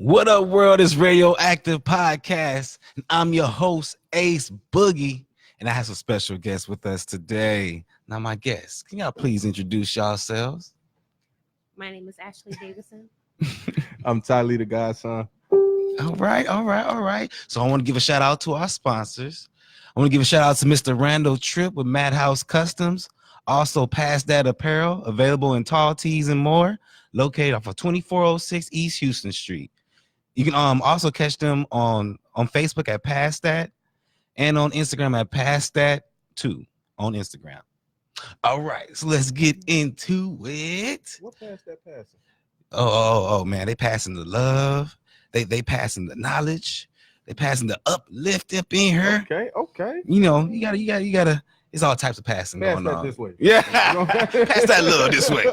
What up, world? It's Radioactive Podcast. And I'm your host, Ace Boogie, and I have some special guests with us today. Now, my guests, can y'all please introduce yourselves? My name is Ashley Davidson. I'm Tylee, the godson. All right. So I want to give a shout out to our sponsors. I want to give a shout out to Mr. Randall Tripp with Madhouse Customs. Also, Past That Apparel, available in tall tees and more, located off of 2406 East Houston Street. You can also catch them on Facebook at Past That and on Instagram at Past That 2 on Instagram. All right, so let's get into it. What past that passing? Oh, man, they passing the love. They passing the knowledge. They passing the uplift up in here. Okay. You know, you gotta. It's all types of passing Pass going that on. this way. Yeah, pass that love this way.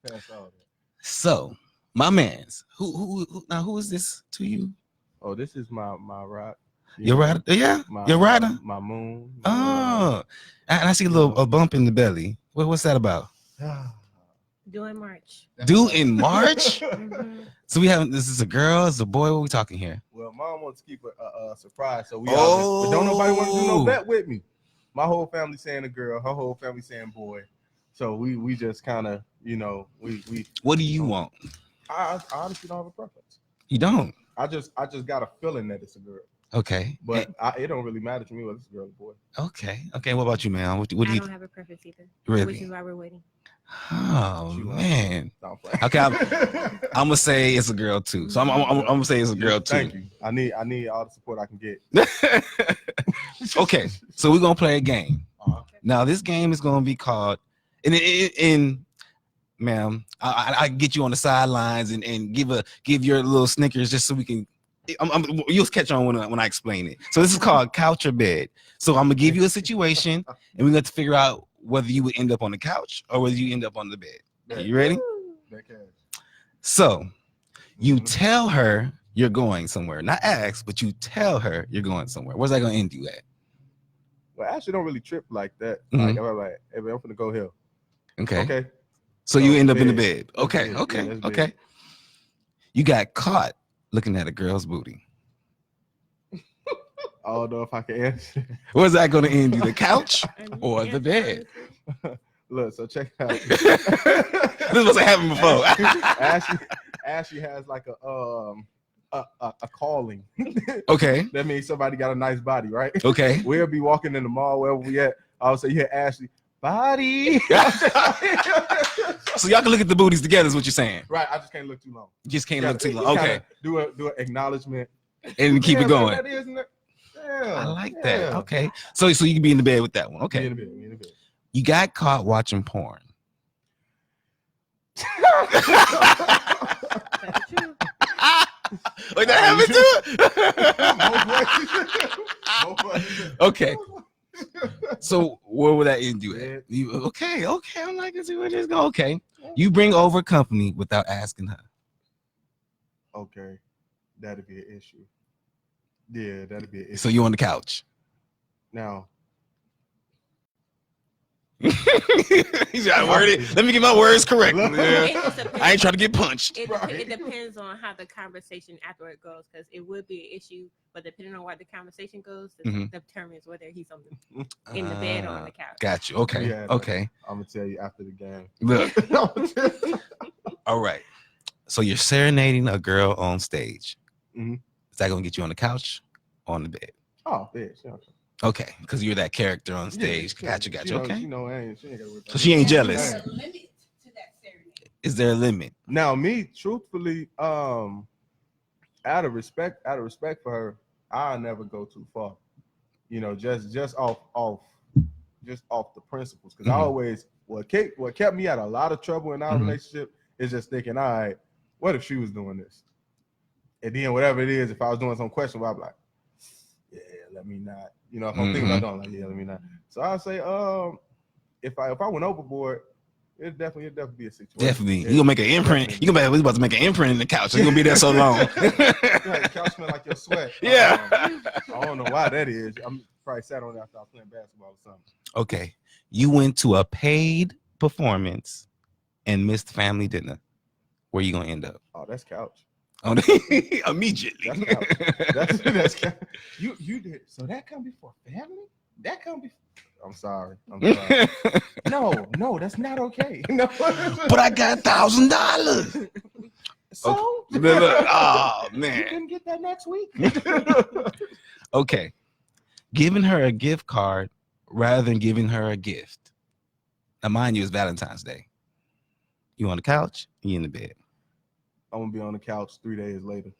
Pass all that. So, my man's who is this to you? Oh, this is my rock. Your rider, yeah, your rider. My moon. Oh, and I see a bump in the belly. What's that about? Due in March. Due in March? Mhm. So we have this is a girl, it's a boy. What we talking here? Well, mom wants to keep a surprise, so we all but don't nobody want to do no bet with me. My whole family saying a girl, her whole family saying boy. So we just kind of, we What do you want? I honestly don't have a preference. You don't. I just got a feeling that it's a girl. Okay. But it don't really matter to me whether it's a girl or boy. Okay. What about you, man? What do I you don't have a preference either. Really? Which is why we're waiting. Oh man. Okay, Okay, I'm gonna say it's a girl too. So I'm gonna say it's a girl too. Thank you. I need all the support I can get. Okay, so we're gonna play a game. Uh-huh. Now this game is gonna be called, and ma'am, I get you on the sidelines and give your little Snickers just so we can. You'll catch on when I explain it. So this is called couch or bed. So I'm gonna give you a situation, and we're going to figure out whether you would end up on the couch or whether you end up on the bed. Are you ready? So you tell her you're going somewhere, not ask, but you tell her you're going somewhere. Where's that gonna end you at? Well, I actually don't really trip like that. Mhm. I'm like, hey, I'm gonna go here. Okay. So you end up in the bed. Okay. That's bed. You got caught looking at a girl's booty. I don't know if I can answer. Where's that gonna end you? The couch or the bed? Look, so check it out. This wasn't happening before. Ashley has like a calling. Okay. That means somebody got a nice body, right? Okay. We'll be walking in the mall wherever we at. I'll say, yeah, Ashley, body. So y'all can look at the booties together is what you're saying. Right. I just can't look too long. You just can't look too long. Okay. Do an acknowledgement And keep it going. That is, yeah, I like that. Okay. So you can be in the bed with that one. Okay. In the bed. You got caught watching porn. That's true. Like that happened too? Okay. So where would that end you at? Okay. I'm like, let's see where this go. Okay. You bring over company without asking her. Okay. That'd be an issue. Yeah, that'd be an issue. So you on the couch. Now. He's got worded. Let me get my words correct. Yeah. I ain't trying to get punched. It depends on how the conversation afterward goes, because it would be an issue, but depending on where the conversation goes, determines whether he's on in the bed or on the couch. Got you. Okay. Yeah, okay. I'm gonna tell you after the game. Look. All right. So you're serenading a girl on stage. Mm-hmm. Is that gonna get you on the couch or on the bed? Oh, bitch. Yeah. Okay, because you're that character on stage. Yeah, Gotcha. Okay. She ain't gotta So she ain't jealous. There's a limit to that serenade. Is there a limit? Now, me, truthfully, out of respect for her, I'll never go too far. Just off the principles. Because I always what kept me out of a lot of trouble in our relationship is just thinking, all right, what if she was doing this? And then whatever it is, if I was doing some question, I'd be like, yeah, let me not. If I'm thinking about it, I'm like, yeah, let me not. So I'll say, if I went overboard, it'd definitely be a situation. Definitely. You're gonna make an imprint. We about to make an imprint in the couch. You're gonna be there so long. The couch smell like your sweat. Yeah. I don't know why that is. I'm probably sat on it after I was playing basketball or something. Okay. You went to a paid performance and missed family dinner. Where you gonna end up? Oh, that's couch. Immediately. That's you did. So that come before family? That come before. I'm sorry. No, that's not okay. No. But I got $1,000. So Oh you man. can get that next week. Okay. Giving her a gift card rather than giving her a gift. Now, mind you, it's Valentine's Day. You on the couch? You in the bed? I'm gonna be on the couch 3 days later.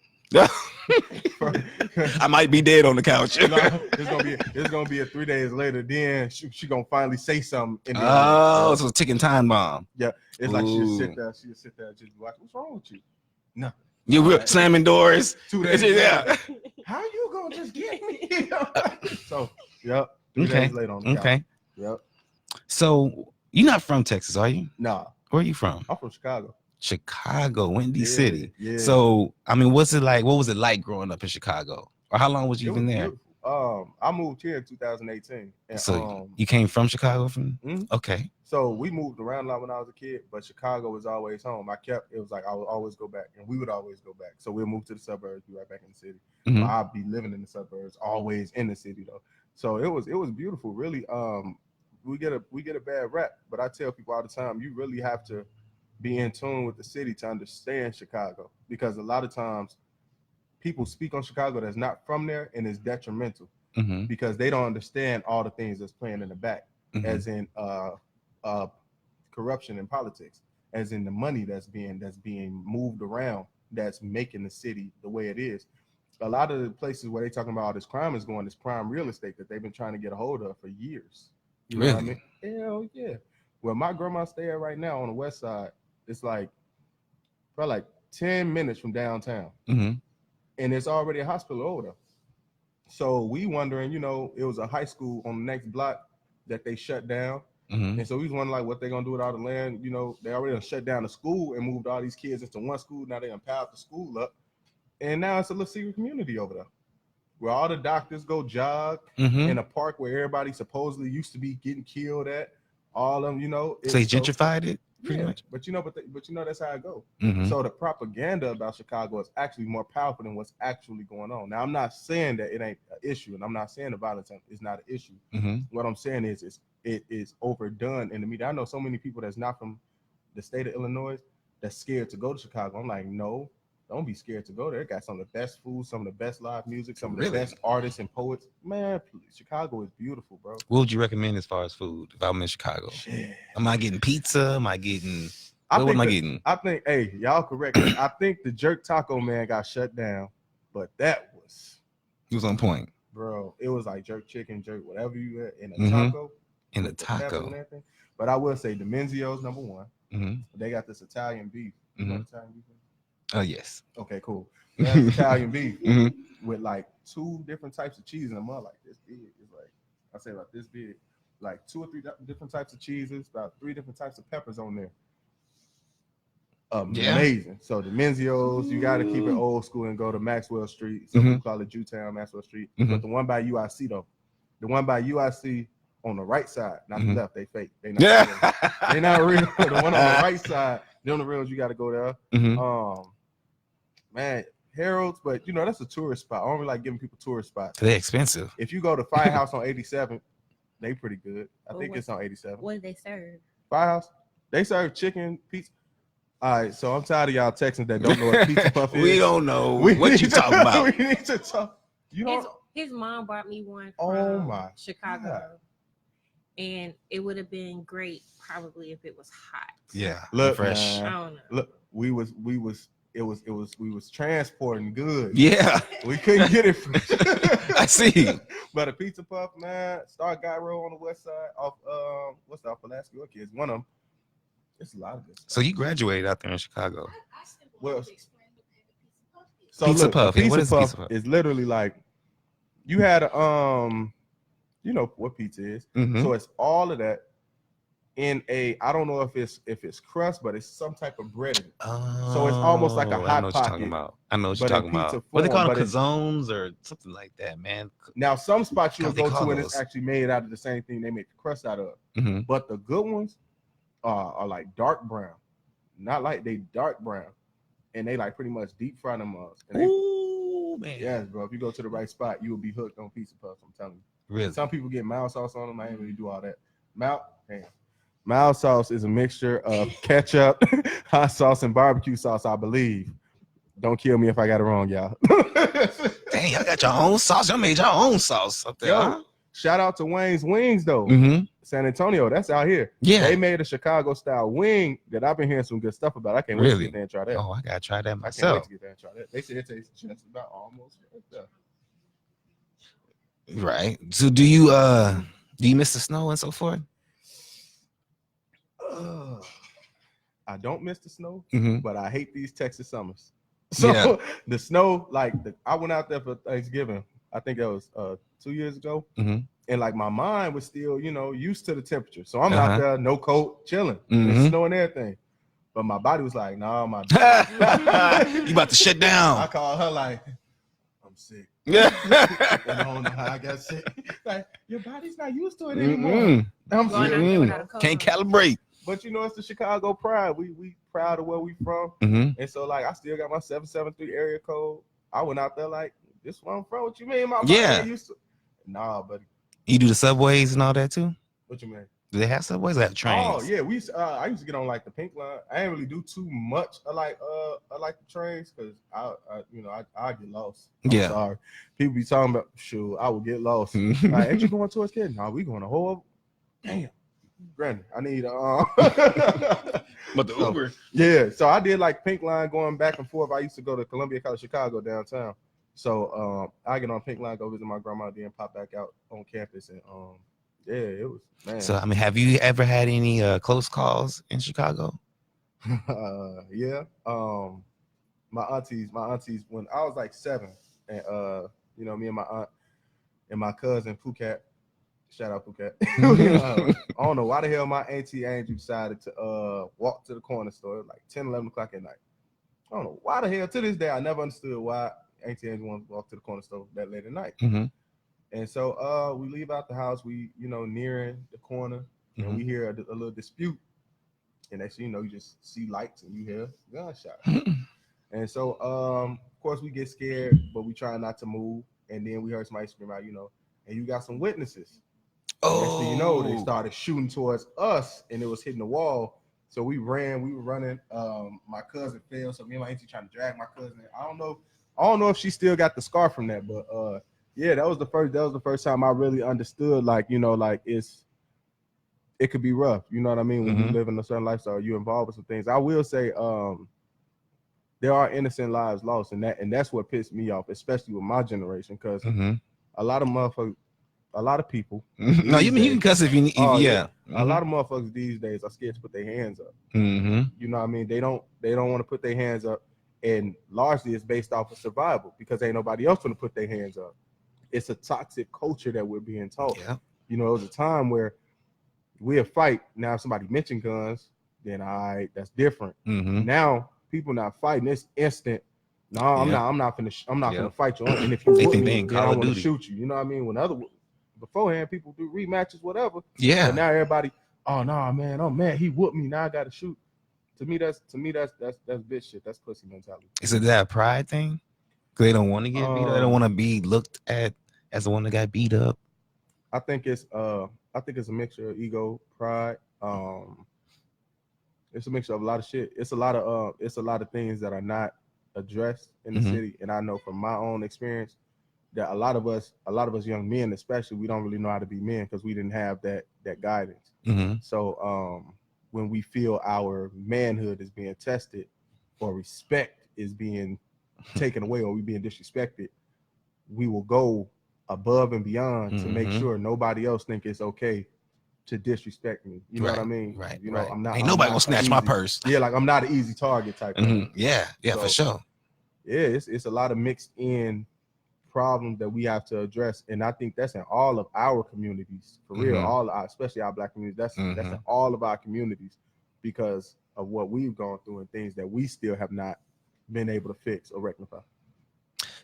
I might be dead on the couch. It's gonna be a 3 days later. Then she gonna finally say something. Oh, so it's a ticking time bomb. Yeah, it's Ooh. like she'll sit there, just watch. What's wrong with you? Nothing. You were slamming doors. 2 days Yeah. later. How you gonna just get me? So, yep. 3 Okay. days later on the couch. Okay. Yep. So you're not from Texas, are you? Nah, Where are you from? I'm from Chicago. Chicago, Windy Yeah, City. yeah. So, I mean, what's it like? What was it like growing up in Chicago? Or how long was you It even was there? beautiful. I moved here in 2018. And, So you came from Chicago? Mhm. Okay. So we moved around a lot when I was a kid, but Chicago was always home. It was like I would always go back, and we would always go back. So we'll move to the suburbs, be right back in the city. Mhm. I'll be living in the suburbs, always in the city though. So it was beautiful, really. We get a bad rap, but I tell people all the time, you really have to be in tune with the city to understand Chicago, because a lot of times people speak on Chicago that's not from there, and it's detrimental Mhm. because they don't understand all the things that's playing in the back, Mhm. as in corruption in politics, as in the money that's being moved around, that's making the city the way it is. A lot of the places where they talking about all this crime is going is prime real estate that they've been trying to get a hold of for years. You know what I Really? mean? Hell yeah. Where my grandma stay at right now on the west side, it's like probably like 10 minutes from downtown. Mhm. And it's already a hospital over there. So we wondering, it was a high school on the next block that they shut down. Mhm. And so we was wondering like what they're gonna do with all the land. They already done shut down the school and moved all these kids into one school. Now they done piled the school up. And now it's a little secret community over there, where all the doctors go jog Mhm. in a park where everybody supposedly used to be getting killed at. All of them, So they gentrified it pretty yeah, much. but that's how it goes. Mhm. So the propaganda about Chicago is actually more powerful than what's actually going on. Now I'm not saying that it ain't an issue, and I'm not saying the violence is not an issue. Mhm. What I'm saying is it is overdone in the media. I know so many people that's not from the state of Illinois that's scared to go to Chicago. I'm like, no, don't be scared to go there. It got some of the best food, some of the best live music, some of the Really? best artists and poets. Man, please, Chicago is beautiful, bro. What would you recommend as far as food if I'm in Chicago? Shit. Am I getting pizza? Am I getting? I What am I getting? think, hey, y'all correct me. I think the Jerk Taco Man got shut down, but that was, He was on point. bro, it was like jerk chicken, jerk whatever you had in a Mhm. taco. In a with the peppers taco. and everything. But I will say Dimenzio's number one. Mhm. They got this Italian beef. You know what Italian beef is? Oh yes. Okay, cool. That's Italian beef Mhm. with like 2 different types of cheese in a mug like this big. It's like, I say about this big, like 2 or 3 different types of cheeses, about 3 different types of peppers on there. Amazing. So the Menzio's, you got to keep it old school and go to Maxwell Street. Some people call it Jewtown, Maxwell Street. But the one by UIC though, the one by UIC on the right side, not the left, they fake. They not real. They not real. The one on the right side, them the real ones, you got to go there. Man, Harold's, but that's a tourist spot. I don't really like giving people tourist spots. They're expensive. If you go to Firehouse on 87, they pretty good. I think it's on 87. What do they serve? Firehouse, they serve chicken, pizza. All right, so I'm tired of y'all Texans that don't know what pizza puff is. We don't know what you talking about. We need to talk. You know, His mom brought me one Oh from my Chicago, God. and it would have been great probably if it was hot. Yeah. Look, fresh. man. I don't know. Look, we was transporting goods. Yeah. We couldn't get it fresh. I see. But a pizza puff, man, Star Guy Road on the west side off what's that, Pulaski Kids? One of them. It's a lot of good stuff. So you graduated out there in Chicago. Well, So pizza look, puff. Pizza What is puff pizza puff? is literally like you had a you know what pizza is. Mhm. So it's all of that in I don't know if it's crust, but it's some type of breading. So it's almost like a Oh, Hot I know what you're talking Pocket, about. I know what but you're in talking about. pizza What they form, call them, but it's- calzones or something like that, man. Now some spots you'll What they go call to and those? it's actually made out of the same thing they make the crust out of. Mhm. But the good ones are like dark brown. Not like they dark brown. and they like pretty much deep fry them mugs. And they, Ooh, man. yes, bro. If you go to the right spot, you will be hooked on pizza puffs. I'm telling you. Really? Some people get mild sauce on them. I ain't really do all that. Mild sauce is a mixture of ketchup, hot sauce, and barbecue sauce, I believe. Don't kill me if I got it wrong, y'all. Dang, y'all got your own sauce. Y'all made your own sauce up there. Yo, Huh? shout out to Wayne's Wings, though. Mm-hmm. San Antonio, that's out here. Yeah. They made a Chicago style wing that I've been hearing some good stuff about. I can't wait to get there and try that. Oh, I gotta try that I can't wait myself. to get there and try that. They said it tastes just about almost right there. Right. So do you miss the snow and so forth? I don't miss the snow, Mm-hmm. but I hate these Texas summers. So the snow, like I went out there for Thanksgiving. I think that was 2 years ago. Mm-hmm. And like my mind was still, used to the temperature. So I'm out there, no coat, chilling. Mm-hmm. It's snow and everything. But my body was like, nah, my You about to shut I down. called her like, I'm sick. Yeah. And I don't know how I got sick. Like, your body's not used to it anymore. Mm-hmm. I'm Going out sick. there without a coat Can't on. calibrate. But it's the Chicago pride. We proud of where we from. Mm-hmm. And so like I still got my 773 area code. I went out there like, this is where I'm from. What you mean? My body ain't used to. Nah, buddy. You do the subways and all that too? What you mean? Do they have subways? They have trains. Oh yeah, I used to get on like the pink line. I ain't really do too much. I like the trains because I get lost. I'm sorry. People be talking about shoot, I will get lost. Like, ain't you going towards Kid? No, we going a whole damn. Granted, I need But the Uber. Yeah, so I did like pink line going back and forth. I used to go to Columbia College Chicago downtown. So I get on pink line, go visit my grandma, then pop back out on campus and yeah, it was man. So I mean, have you ever had any close calls in Chicago? Yeah. My aunties when I was like 7, and me and my aunt and my cousin Phuket, shout out Phuket. I don't know why the hell my auntie Angel decided to walk to the corner store like 10, 11 o'clock at night. I don't know why the hell to this day I never understood why Auntie Angel wanted to walk to the corner store that late at night. Mm-hmm. And so we leave out the house, we nearing the corner, and we hear a little dispute. And next thing you know, you just see lights and you hear gunshot. And so of course we get scared, but we try not to move. And then we heard somebody scream out, and you got some witnesses. Oh, next thing you know, they started shooting towards us, and it was hitting the wall. So we ran, we were running. My cousin fell, so me and my auntie trying to drag my cousin. I don't know if she still got the scar from that, but yeah, that was the first time I really understood, like, it could be rough. You know what I mean? When you live in a certain lifestyle, you involved with some things. I will say, there are innocent lives lost, and that's what pissed me off, especially with my generation, because a lot of people. No, you can cuss if you need. Yeah. A lot of motherfuckers these days are scared to put their hands up. Mm-hmm. You know what I mean? They don't want to put their hands up, and largely it's based off of survival because ain't nobody else going to put their hands up. It's a toxic culture that we're being taught. Yeah. It was a time where we'll fight. Now, if somebody mentioned guns, then that's different. Mm-hmm. Now people not fighting. It's instant. No, I'm not gonna fight you. And if you They whoop think me, they in then Call I of want to Duty. shoot you. You know what I mean? When beforehand people do rematches, whatever. Yeah. But now everybody, oh no, man, oh man, he whooped me. Now I gotta shoot. To me, that's bitch shit. That's pussy mentality. Is it that pride thing? Because they don't want to get beat up. They don't want to be looked at as the one that got beat up. I think it's a mixture of ego, pride. It's a mixture of a lot of shit. It's a lot of things that are not addressed in the city. And I know from my own experience that a lot of us young men, especially, we don't really know how to be men because we didn't have that guidance. Mm-hmm. So when we feel our manhood is being tested or respect is being taken away or we being disrespected, we will go above and beyond to make sure nobody else think it's okay to disrespect me. You know what I mean? Right. You know, I'm not. Ain't nobody gonna snatch my purse. Yeah, like I'm not an easy target type. Yeah, so, for sure. Yeah, it's a lot of mixed in problems that we have to address, and I think that's in all of our communities for real. Especially our Black communities. That's in all of our communities because of what we've gone through and things that we still have not been able to fix or rectify.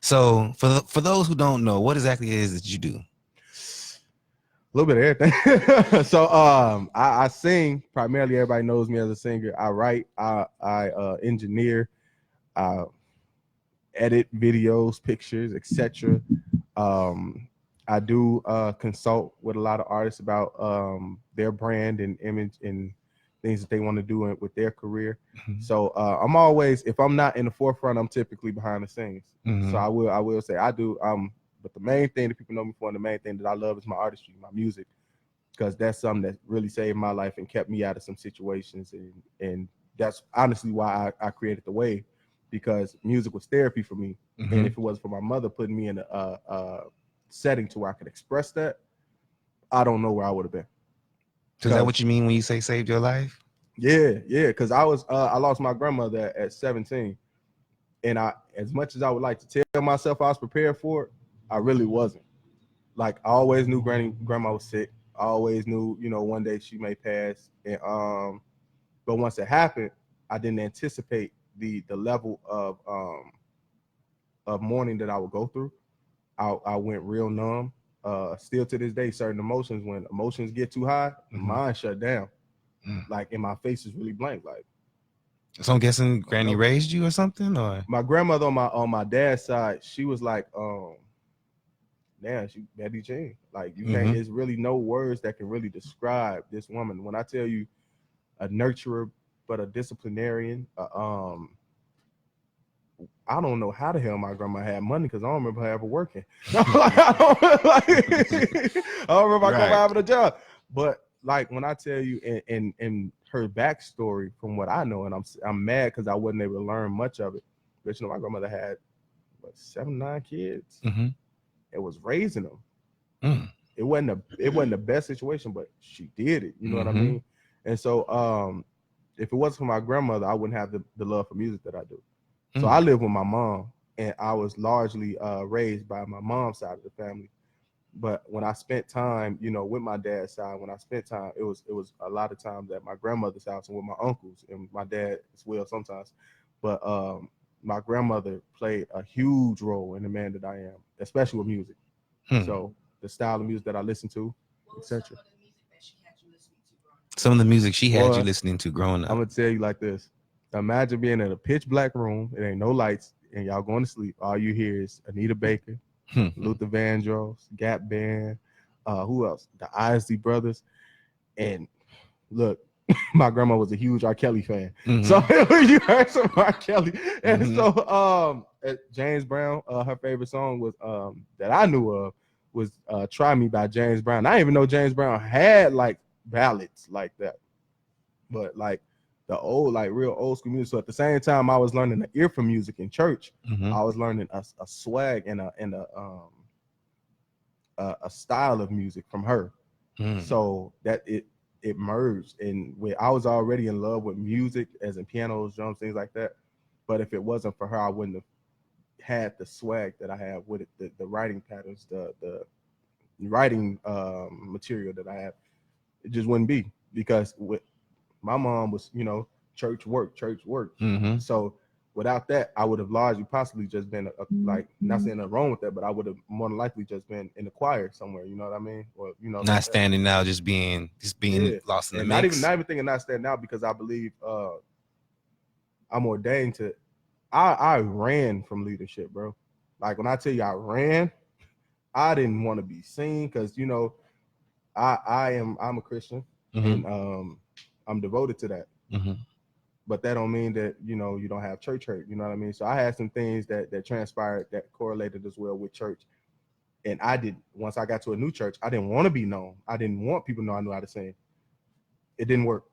So for those who don't know, what exactly it is that you do? A little bit of everything. So I sing primarily. Everybody knows me as a singer. I write. I engineer. I edit videos, pictures, etc. I do consult with a lot of artists about their brand and image and things that they want to do with their career. Mm-hmm. So I'm always, if I'm not in the forefront, I'm typically behind the scenes. Mm-hmm. So I will say I do. But the main thing that people know me for, and the main thing that I love is my artistry, my music, because that's something that really saved my life and kept me out of some situations. And that's honestly why I created The Wave, because music was therapy for me. Mm-hmm. And if it wasn't for my mother putting me in a setting to where I could express that, I don't know where I would have been. So is that what you mean when you say saved your life? Yeah, because I lost my grandmother at 17, and as much as I would like to tell myself I was prepared for it, I really wasn't. Like, I always knew grandma was sick. I always knew, one day she may pass. And but once it happened, I didn't anticipate the level of mourning that I would go through. I went real numb. Still to this day, certain emotions, when emotions get too high, mine shut down. Like, and my face is really blank. Like, so I'm guessing Granny raised you or something, or my grandmother on my dad's side, she was like, damn, she Betty Jean. Like, you can't. There's really no words that can really describe this woman. When I tell you, a nurturer, but a disciplinarian. I don't know how the hell my grandma had money, because I don't remember her ever working. I don't remember my grandma having a job. But like, when I tell you, and her backstory from what I know, and I'm mad because I wasn't able to learn much of it. But my grandmother had 7, 9 kids. It was raising them. It wasn't the best situation, but she did it. You know what I mean? And so if it wasn't for my grandmother, I wouldn't have the love for music that I do. So I live with my mom, and I was largely raised by my mom's side of the family. But when I spent time, with my dad's side, it was a lot of times at my grandmother's house and with my uncles and my dad as well sometimes. But my grandmother played a huge role in the man that I am, especially with music. So the style of music that I listen to, etc. Some of the music she had you listening to growing up. I'm gonna tell you like this. Imagine being in a pitch black room, it ain't no lights, and y'all going to sleep. All you hear is Anita Baker, Luther Vandross, Gap Band, who else? The Isley Brothers. And look, my grandma was a huge R. Kelly fan. So you heard some R. Kelly. And so James Brown, her favorite song was that I knew of was Try Me by James Brown. I didn't even know James Brown had like ballads like that. But like the old, like real old school music. So at the same time I was learning the ear for music in church, I was learning a swag and a style of music from her. So that it merged, and I was already in love with music, as in pianos, drums, things like that. But if it wasn't for her, I wouldn't have had the swag that I have with it, the writing patterns, the writing material that I have. It just wouldn't be, because with my mom was, church work. So without that, I would have largely possibly just been like, not saying nothing wrong with that, but I would have more than likely just been in the choir somewhere. You know what I mean? Or not like standing now, just being lost in the mix. Not even thinking not standing out, because I believe I'm ordained to. I ran from leadership, bro. Like, when I tell you I ran, I didn't want to be seen, because I'm a Christian, and I'm devoted to that. But that don't mean that you don't have church hurt. You know what I mean? So I had some things that transpired that correlated as well with church. And once I got to a new church, I didn't want to be known. I didn't want people to know I knew how to sing. It didn't work.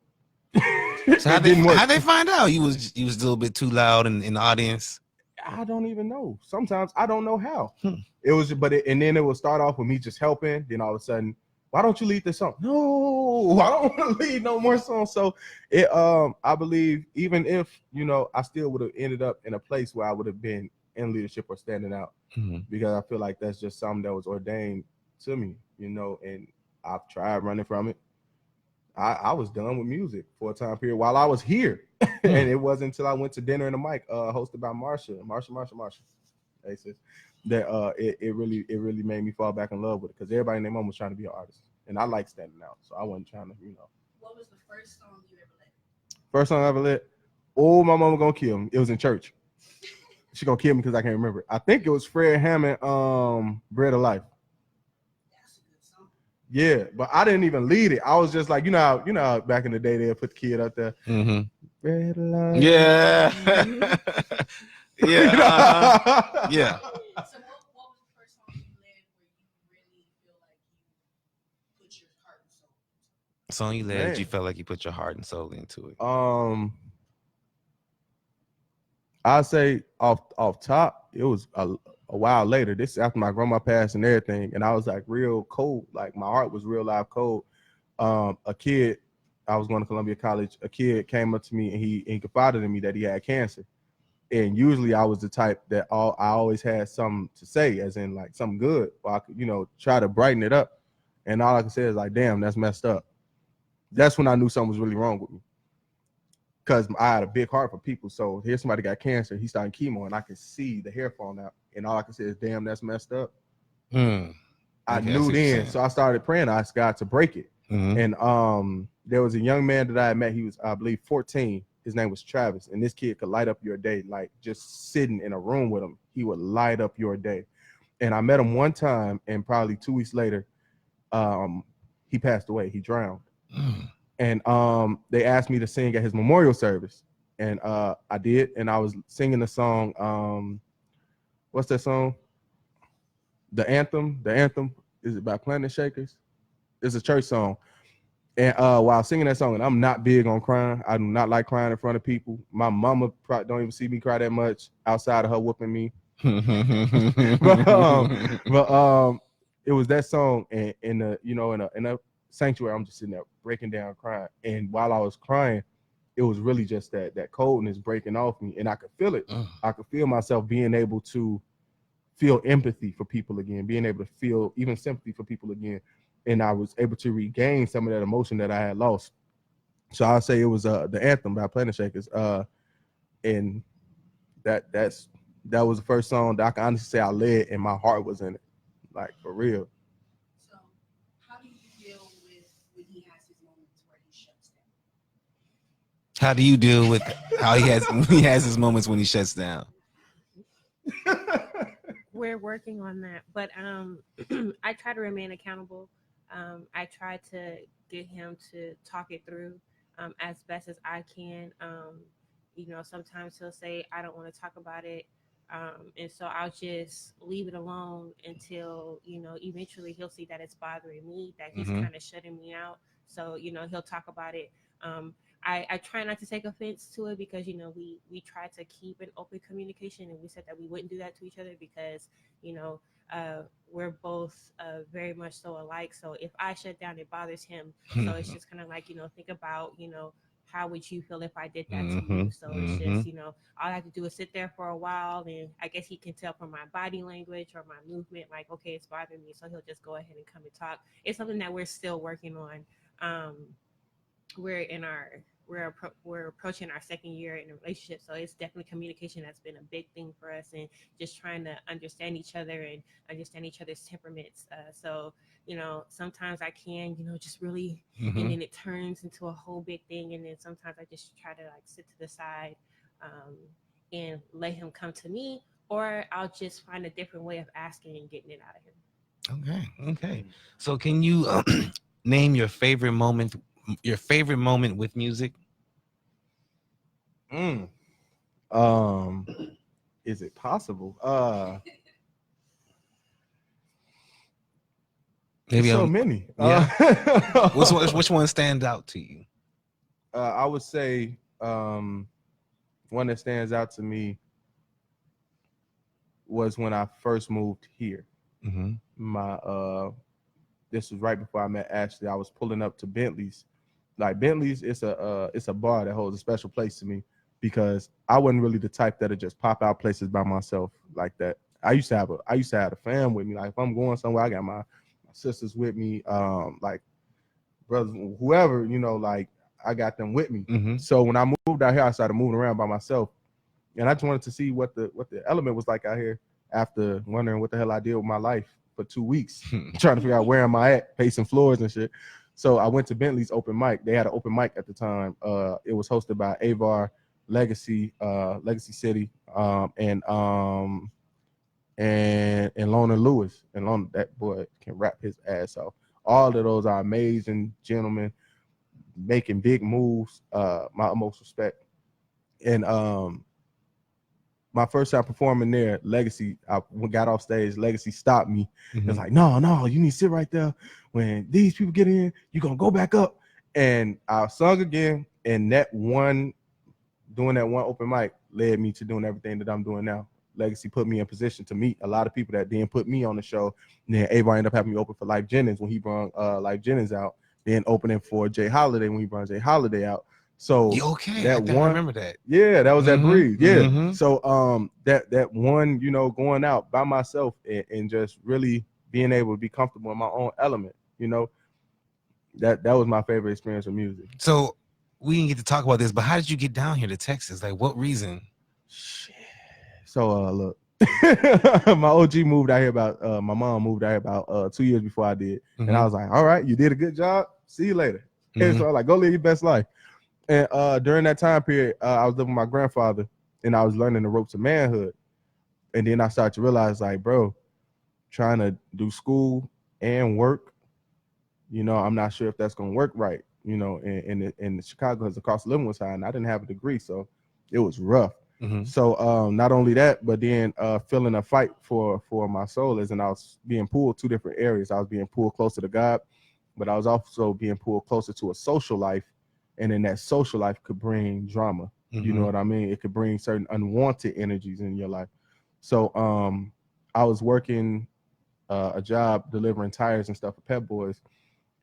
So how'd they find out you was a little bit too loud in the audience? I don't even know. Sometimes I don't know how. It was, and then it would start off with me just helping. Then all of a sudden, why don't you lead this song? No, I don't want to lead no more songs. So it, I believe, even if I still would have ended up in a place where I would have been in leadership or standing out, because I feel like that's just something that was ordained to me, and I've tried running from it. I was done with music for a time period while I was here. And it wasn't until I went to Dinner and the Mic, hosted by Marsha, Ace, that it really made me fall back in love with it, because everybody in their mom was trying to be an artist, and I like standing out, so I wasn't trying to, What was the first song you ever lit? First song I ever lit? Oh, my mama gonna kill me. It was in church. She gonna kill me because I can't remember. I think it was Fred Hammond, Bread of Life. That's a good song. Yeah, but I didn't even lead it. I was just like, how back in the day they put the kid up there. Mm-hmm. Bread of Life. Yeah. Yeah. Uh-huh. Yeah. So what was the first song you led where you really feel like you put your heart and soul into it? Song you led, Man. you felt like you put your heart and soul into it. I'd say off top, it was a while later. This is after my grandma passed and everything, and I was like real cold. Like my heart was real live cold. A kid, I was going to Columbia College. A kid came up to me and he confided in me that he had cancer. And usually I was the type that I always had something to say, as in like something good, or I could, try to brighten it up. And all I could say is like, damn, that's messed up. That's when I knew something was really wrong with me. Because I had a big heart for people. So here's somebody got cancer. He started chemo, and I could see the hair falling out. And all I could say is, damn, that's messed up. I knew then. So I started praying. I asked God to break it. Mm-hmm. And there was a young man that I had met. He was, I believe, 14. His name was Travis. And this kid could light up your day. Like just sitting in a room with him, he would light up your day. And I met him one time, and probably 2 weeks later, he passed away. He drowned. And they asked me to sing at his memorial service, and I did. And I was singing the song. What's that song? The anthem. The anthem is it by Planet Shakers? It's a church song. And while singing that song, and I'm not big on crying. I do not like crying in front of people. My mama probably don't even see me cry that much outside of her whooping me. but it was that song, and in a sanctuary, I'm just sitting there breaking down crying. And while I was crying, it was really just that coldness breaking off me, and I could feel it. I could feel myself being able to feel empathy for people again, being able to feel even sympathy for people again. And I was able to regain some of that emotion that I had lost. So I'll say it was the anthem by Planet Shakers. And that was the first song that I can honestly say I led, and my heart was in it, like for real. So how do you deal with when he has his moments where he shuts down? How do you deal with how he has his moments when he shuts down? We're working on that, but I try to remain accountable. I try to get him to talk it through as best as I can. Sometimes he'll say, I don't want to talk about it. And so I'll just leave it alone until, eventually he'll see that it's bothering me, that he's kind of shutting me out. So, he'll talk about it. I try not to take offense to it because, we try to keep an open communication, and we said that we wouldn't do that to each other because, we're both very much so alike. So if I shut down, it bothers him. So it's just kind of like, think about, how would you feel if I did that to you? So it's just, all I have to do is sit there for a while, and I guess he can tell from my body language or my movement, like, okay, it's bothering me. So he'll just go ahead and come and talk. It's something that we're still working on. We're approaching our second year in a relationship, so it's definitely communication that's been a big thing for us, and just trying to understand each other and understand each other's temperaments. So sometimes I can just really, and then it turns into a whole big thing, and then sometimes I just try to like sit to the side and let him come to me, or I'll just find a different way of asking and getting it out of him. Okay. So can you name your favorite moment with music? Is it possible? Maybe so many. Yeah. Which one stands out to you? I would say one that stands out to me was when I first moved here. This was right before I met Ashley. I was pulling up to Bentley's. Like Bentley's, it's a bar that holds a special place to me because I wasn't really the type that'd just pop out places by myself like that. I used to have a fam with me. Like if I'm going somewhere, I got my sisters with me, like brothers, whoever, like I got them with me. So when I moved out here, I started moving around by myself, and I just wanted to see what the element was like out here after wondering what the hell I did with my life for 2 weeks, trying to figure out where am I at, pacing floors and shit. So I went to Bentley's open mic. They had an open mic at the time. It was hosted by Avar, Legacy City, and Lona Lewis. And Lona, that boy can rap his ass off. All of those are amazing gentlemen making big moves. My utmost respect. And my first time performing there, Legacy, I got off stage. Legacy stopped me. Mhm. It's like, no, you need to sit right there. When these people get in, you're gonna go back up. And I sung again, and doing that one open mic led me to doing everything that I'm doing now. Legacy put me in position to meet a lot of people that didn't put me on the show. And then Avon ended up having me open for Life Jennings when he brought Life Jennings out. Then opening for Jay Holiday when he brought Jay Holiday out. So You okay? that I one, remember that. yeah, that was that Mhm, breeze. Yeah. mhm. So that one, going out by myself and just really being able to be comfortable in my own element, that was my favorite experience with music. So we didn't get to talk about this, but how did you get down here to Texas? Like, what reason? Shit. So look, my OG moved out here my mom moved out here about 2 years before I did. And I Mhm. was like, all right, you did a good job. See you later. And Mhm. so I was like, go live your best life. And during that time period, I was living with my grandfather and I was learning the ropes of manhood. And then I started to realize, like, bro, trying to do school and work, I'm not sure if that's gonna work right. In Chicago, as the cost of living was high, and I didn't have a degree, so it was rough. Mhm. So not only that, but then feeling a fight for my soul, as in I was being pulled two different areas. I was being pulled closer to God, but I was also being pulled closer to a social life, and then that social life could bring drama. You know Mhm. what I mean? It could bring certain unwanted energies in your life. So I was working a job delivering tires and stuff for Pep Boys.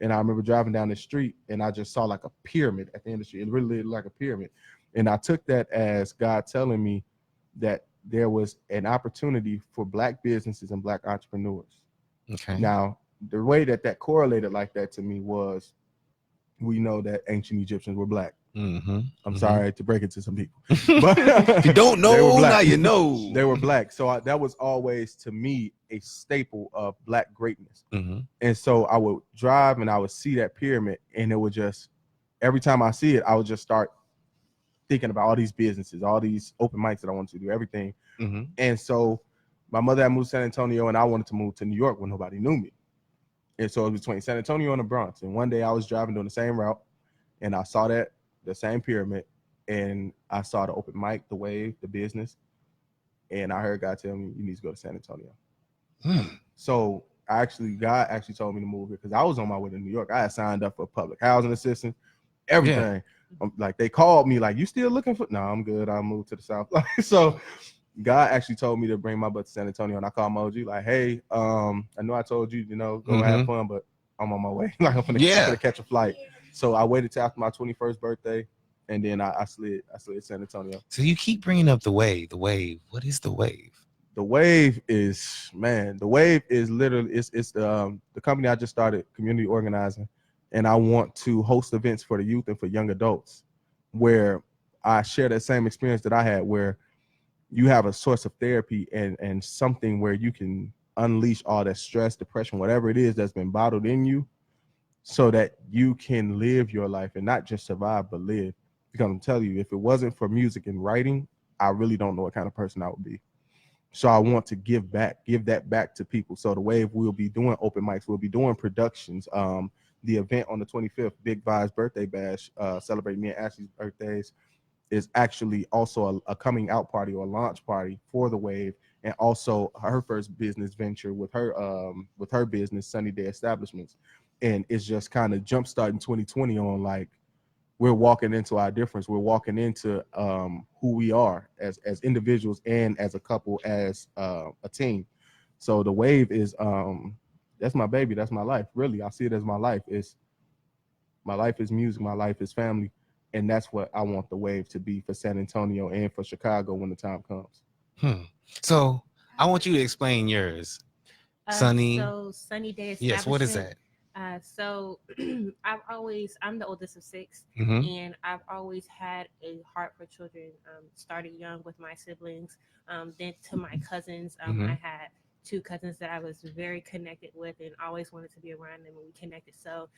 And I remember driving down the street and I just saw like a pyramid at the end of the street. It really looked like a pyramid. And I took that as God telling me that there was an opportunity for Black businesses and Black entrepreneurs. Okay. Now, the way that correlated like that to me was, we know that ancient Egyptians were Black. Mhm. I'm Mhm. sorry to break it to some people, but If you don't they were know, Black. now you know. They were Black. So that was always to me a staple of Black greatness. Mhm. And so I would drive and I would see that pyramid, and it would just, every time I see it, I would just start thinking about all these businesses, all these open mics that I wanted to do, everything. Mhm. And so my mother had moved to San Antonio, and I wanted to move to New York when nobody knew me. And so it was between San Antonio and the Bronx. And one day I was driving doing the same route, and I saw the same pyramid, and I saw the open mic, the wave, the business, and I heard God tell me, you need to go to San Antonio. So God actually told me to move here because I was on my way to New York. I had signed up for public housing assistance, everything. Like they called me, like, you still looking for? No, I'm good. I'll move to the South. So God actually told me to bring my butt to San Antonio, and I called my OG like, hey, I know I told you, go have fun, but I'm on my way. Like I'm gonna catch a flight. So I waited till after my 21st birthday, and then I slid San Antonio. So you keep bringing up the wave. The wave. What is the wave? The wave is, man. The wave is literally it's the company I just started, community organizing, and I want to host events for the youth and for young adults, where I share that same experience that I had, where you have a source of therapy and something where you can unleash all that stress, depression, whatever it is that's been bottled in you, so that you can live your life and not just survive but live. Because I'm telling you, if it wasn't for music and writing, I really don't know what kind of person I would be. So I want to give that back to people. So the wave, we'll be doing open mics, we'll be doing productions. The event on the 25th, Big Vi's birthday bash, celebrating me and Ashley's birthdays, is actually also a coming out party or a launch party for the wave, and also her first business venture with her business, Sunny Day Establishments. And it's just kind of jumpstarting 2020 on, like, we're walking into our difference. We're walking into who we are as individuals and as a couple, as a team. So the wave is that's my baby. That's my life. Really, I see it as my life. My life is music. My life is family, and that's what I want the wave to be for San Antonio and for Chicago when the time comes. So I want you to explain yours. Sunny. So Sunny Day Establishment. Yes. What is that? So I'm the oldest of 6, and I've always had a heart for children. Started young with my siblings, then to my cousins. I had two cousins that I was very connected with and always wanted to be around them, and we connected. So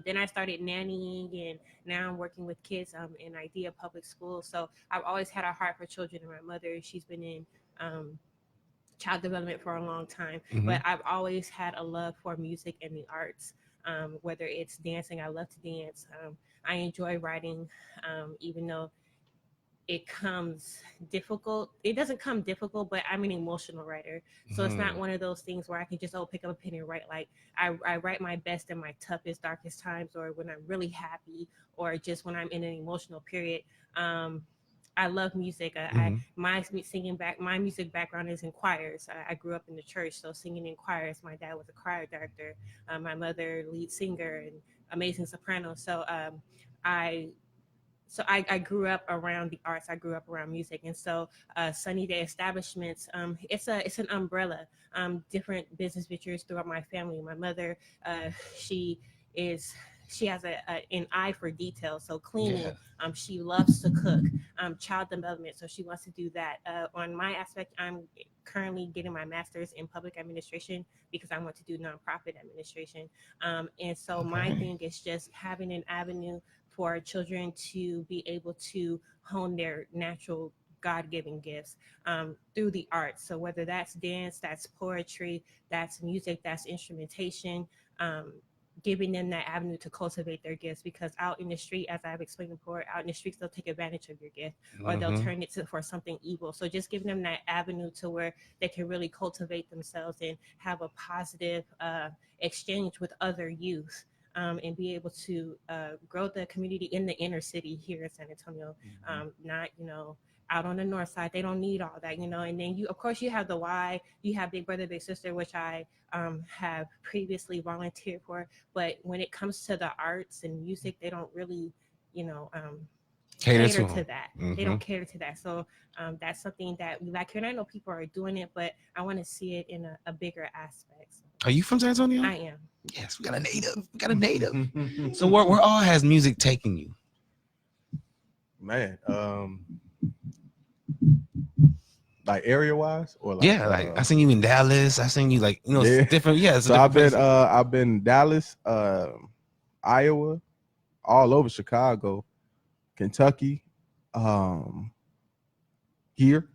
then I started nannying, and now I'm working with kids in Idea Public School. So I've always had a heart for children, and my mother, she's been in child development for a long time, but I've always had a love for music and the arts. Whether it's dancing, I love to dance. I enjoy writing, even though it comes difficult. It doesn't come difficult, but I'm an emotional writer. So it's not one of those things where I can just pick up a pen and write. Like I write my best in my toughest, darkest times, or when I'm really happy, or just when I'm in an emotional period. I love music. My music background is in choirs. I grew up in the church, so singing in choirs. My dad was a choir director. My mother, lead singer and amazing soprano. So I grew up around the arts. I grew up around music, and so Sunny Day Establishments. It's an umbrella. Different business ventures throughout my family. My mother, she has an eye for detail. So cleaning. Yeah. She loves to cook. Child development. So she wants to do that. On my aspect, I'm currently getting my master's in public administration because I want to do nonprofit administration. And so my thing is just having an avenue for children to be able to hone their natural God-given gifts through the arts. So whether that's dance, that's poetry, that's music, that's instrumentation, giving them that avenue to cultivate their gifts, because out in the street, as I've explained before, out in the streets, they'll take advantage of your gift or they'll turn it for something evil. So just giving them that avenue to where they can really cultivate themselves and have a positive exchange with other youth. And be able to grow the community in the inner city here in San Antonio, not, out on the north side. They don't need all that, and then you, of course, you have the Y, you have Big Brother, Big Sister, which I have previously volunteered for. But when it comes to the arts and music, they don't really, cater to that. They don't cater to that. So that's something that we lack here. And I know people are doing it, but I want to see it in a bigger aspect. So, are you from San Antonio? I am. Yes, we got a native. So where all has music taken you? Man, like area wise, or like I seen you in Dallas. I seen you different. Yeah, so I've been Dallas, Iowa, all over Chicago, Kentucky, here.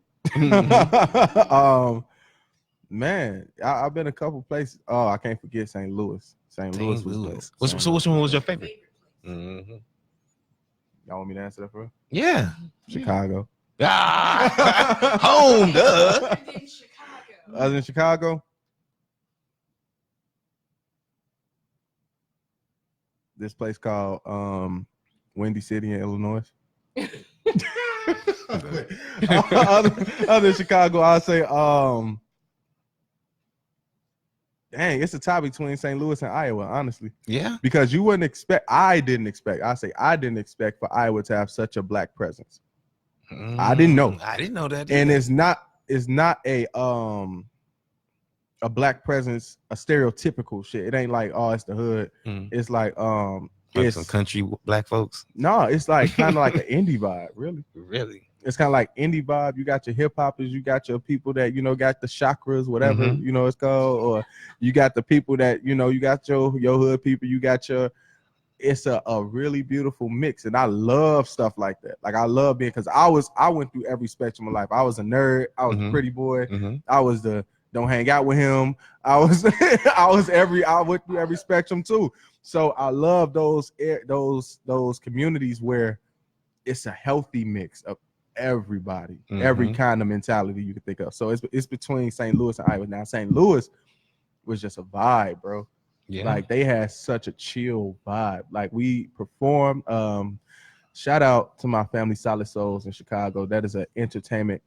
Man, I've been a couple places. Oh, I can't forget St. Louis. St. Louis was dope. So which one was your favorite? Y'all want me to answer that for? Yeah, Chicago. Home, duh. Other than Chicago, this place called Windy City in Illinois. other than Chicago, I'll say dang, it's a tie between St. Louis and Iowa, honestly. Yeah, because you wouldn't expect. I didn't expect for Iowa to have such a black presence. I didn't know. I didn't know that. And it's not a black presence, a stereotypical shit. It ain't like, oh, it's the hood. It's like it's some country black folks. No, it's like kind of like an indie vibe, really. Really. It's kind of like indie vibe. You got your hip hoppers, you got your people that got the chakras, whatever it's called, or you got the people that you got your hood people. You got your. It's a really beautiful mix, and I love stuff like that. Like I love being, because I went through every spectrum of life. I was a nerd. I was a pretty boy. I was the don't hang out with him. I went through every spectrum too. So I love those communities where it's a healthy mix of everybody, every kind of mentality you can think of. So it's between St. Louis and Iowa. Now St. Louis was just a vibe, bro. Yeah. Like they had such a chill vibe. Like we performed. Shout out to my family, Solid Souls in Chicago. That is an entertainment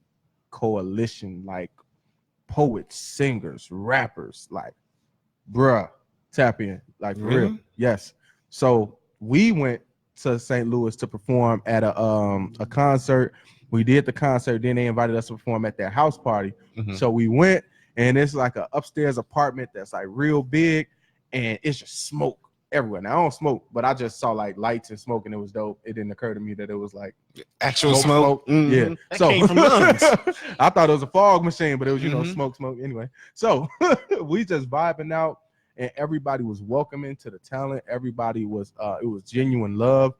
coalition, like poets, singers, rappers. Like, bruh, tap in, like for real. Yes. So we went to St. Louis to perform at a concert. We did the concert, then they invited us to perform at their house party. So we went, and it's like an upstairs apartment that's like real big. And it's just smoke everywhere. Now I don't smoke, but I just saw like lights and smoke, and it was dope. It didn't occur to me that it was like Actual smoke. Yeah, Mhm. That came from lungs. I thought it was a fog machine, but it was Mhm. smoke. Anyway, so we just vibing out, and everybody was welcoming to the talent. Everybody was it was genuine love,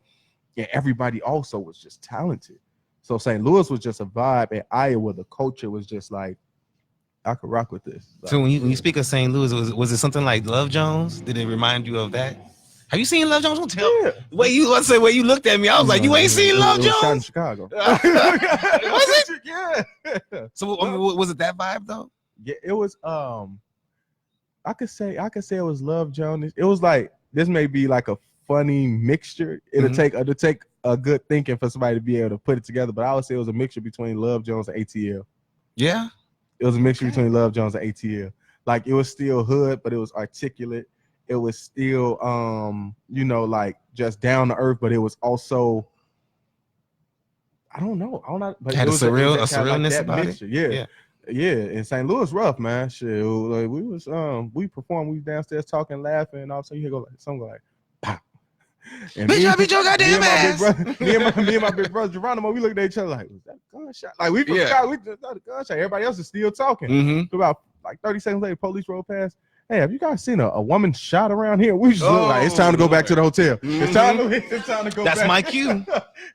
and everybody also was just talented. So St. Louis was just a vibe, and Iowa, the culture was just like, I could rock with this. So when you speak of St. Louis, was it something like Love Jones? Did it remind you of that? Have you seen Love Jones? Don't tell. Yeah. Wait, let's say where you looked at me. I was like, you ain't seen Love It was shot in Jones? Chicago. Was it? Yeah. So I mean, was it that vibe though? Yeah, it was. I could say it was Love Jones. It was like, this may be like a funny mixture. It'll take a good thinking for somebody to be able to put it together. But I would say it was a mixture between Love Jones and ATL. Yeah. It was a mixture between Love Jones and ATL. Like, it was still hood, but it was articulate. It was still like just down to earth, but it was also, I don't know. But Had it a was surrealness about mixture. it. Yeah. In St. Louis, rough, man. Shit, like, we performed. We was downstairs talking, laughing, and all of a sudden you hear something like, pop. And Bitch, I beat your goddamn ass. Me and my big brother Geronimo, we looked at each other like, was that a gunshot? Like, we forgot we just thought a gunshot. Everybody else is still talking. Mm-hmm. About like 30 seconds later, police rolled past. Hey, have you guys seen a woman shot around here? We just look like, it's time to go back to the hotel. Mm-hmm. It's time to go back. That's my cue.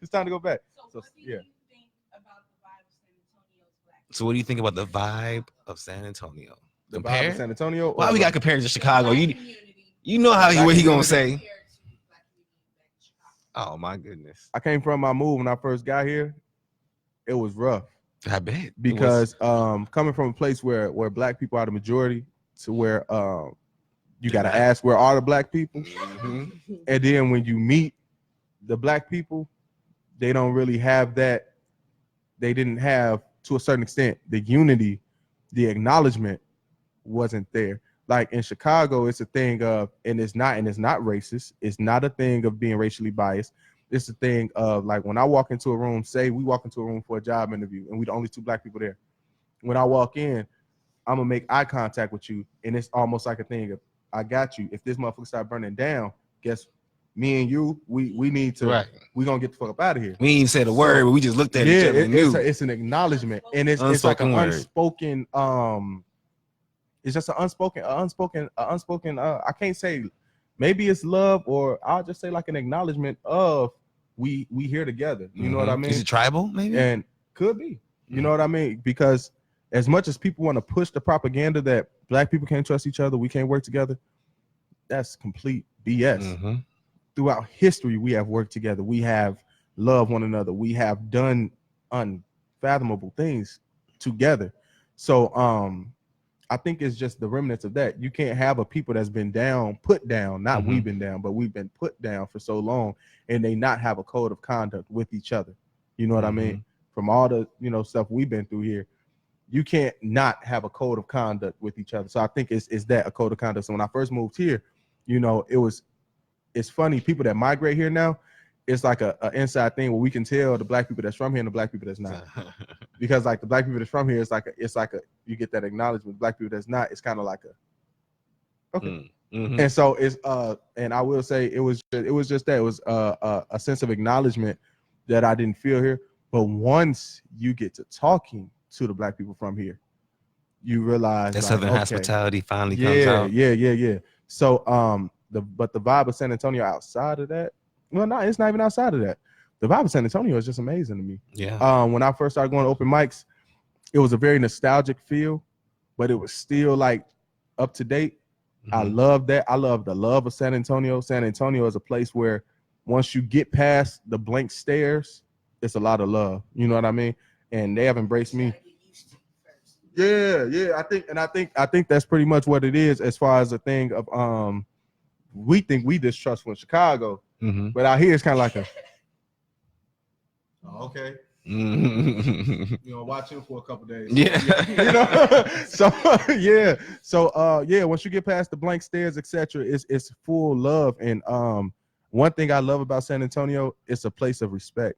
It's time to go back. So what do you think about the vibe of San Antonio's black? So what do you think about the vibe of San Antonio? The vibe of San Antonio. Why we got compared to Chicago? Black You community know what he gonna compared say? to black community back in Chicago. Oh my goodness. I came from my move when I first got here. It was rough. I bet. Because coming from a place where black people are the majority to where you got to ask, where are the black people? Mm-hmm. And then when you meet the black people, they don't really have that. They didn't have, to a certain extent, the unity, the acknowledgement wasn't there. Like in Chicago, it's a thing of, and it's not racist. It's not a thing of being racially biased. It's a thing of, like, when I walk into a room, say we walk into a room for a job interview and we the only two black people there. When I walk in, I'm gonna make eye contact with you, and it's almost like a thing of, I got you. If this motherfucker start burning down, guess me and you, we need to, we gonna get the fuck up out of here. We ain't even said a word, but we just looked at each other and knew. It's an acknowledgement, and it's like an unspoken it's just an unspoken I can't say, maybe it's love, or I'll just say like an acknowledgement of we here together. You know what I mean? Is it tribal, maybe? And could be. You know what I mean? Because as much as people want to push the propaganda that black people can't trust each other, we can't work together, that's complete BS. Throughout history, we have worked together. We have loved one another. We have done unfathomable things together. So I think it's just the remnants of that. You can't have a people that's been down, put down, not we've been down, but we've been put down for so long, and they not have a code of conduct with each other. You know what I mean? From all the, stuff we've been through here, you can't not have a code of conduct with each other. So I think it's that, a code of conduct. So when I first moved here, it's funny, people that migrate here now, it's like a inside thing where we can tell the black people that's from here and the black people that's not. Because like the black people that's from here, it's like a you get that acknowledgement. Black people that's not, it's kind of like a okay. And so it's and I will say it was just that, it was a sense of acknowledgement that I didn't feel here. But once you get to talking to the black people from here, you realize that Southern hospitality finally comes out. Yeah. So the vibe of San Antonio outside of that, well, no, it's not even outside of that. The vibe of San Antonio is just amazing to me. Yeah. When I first started going to open mics, it was a very nostalgic feel, but it was still like up to date. I love that. I love the love of San Antonio. San Antonio is a place where once you get past the blank stares, it's a lot of love. You know what I mean? And they have embraced me. Yeah. I think that's pretty much what it is, as far as a thing of we think we distrustful in Chicago, but out here it's kind of like a okay. Watch him for a couple days. So once you get past the blank stares, etc., it's full love. And one thing I love about San Antonio, it's a place of respect.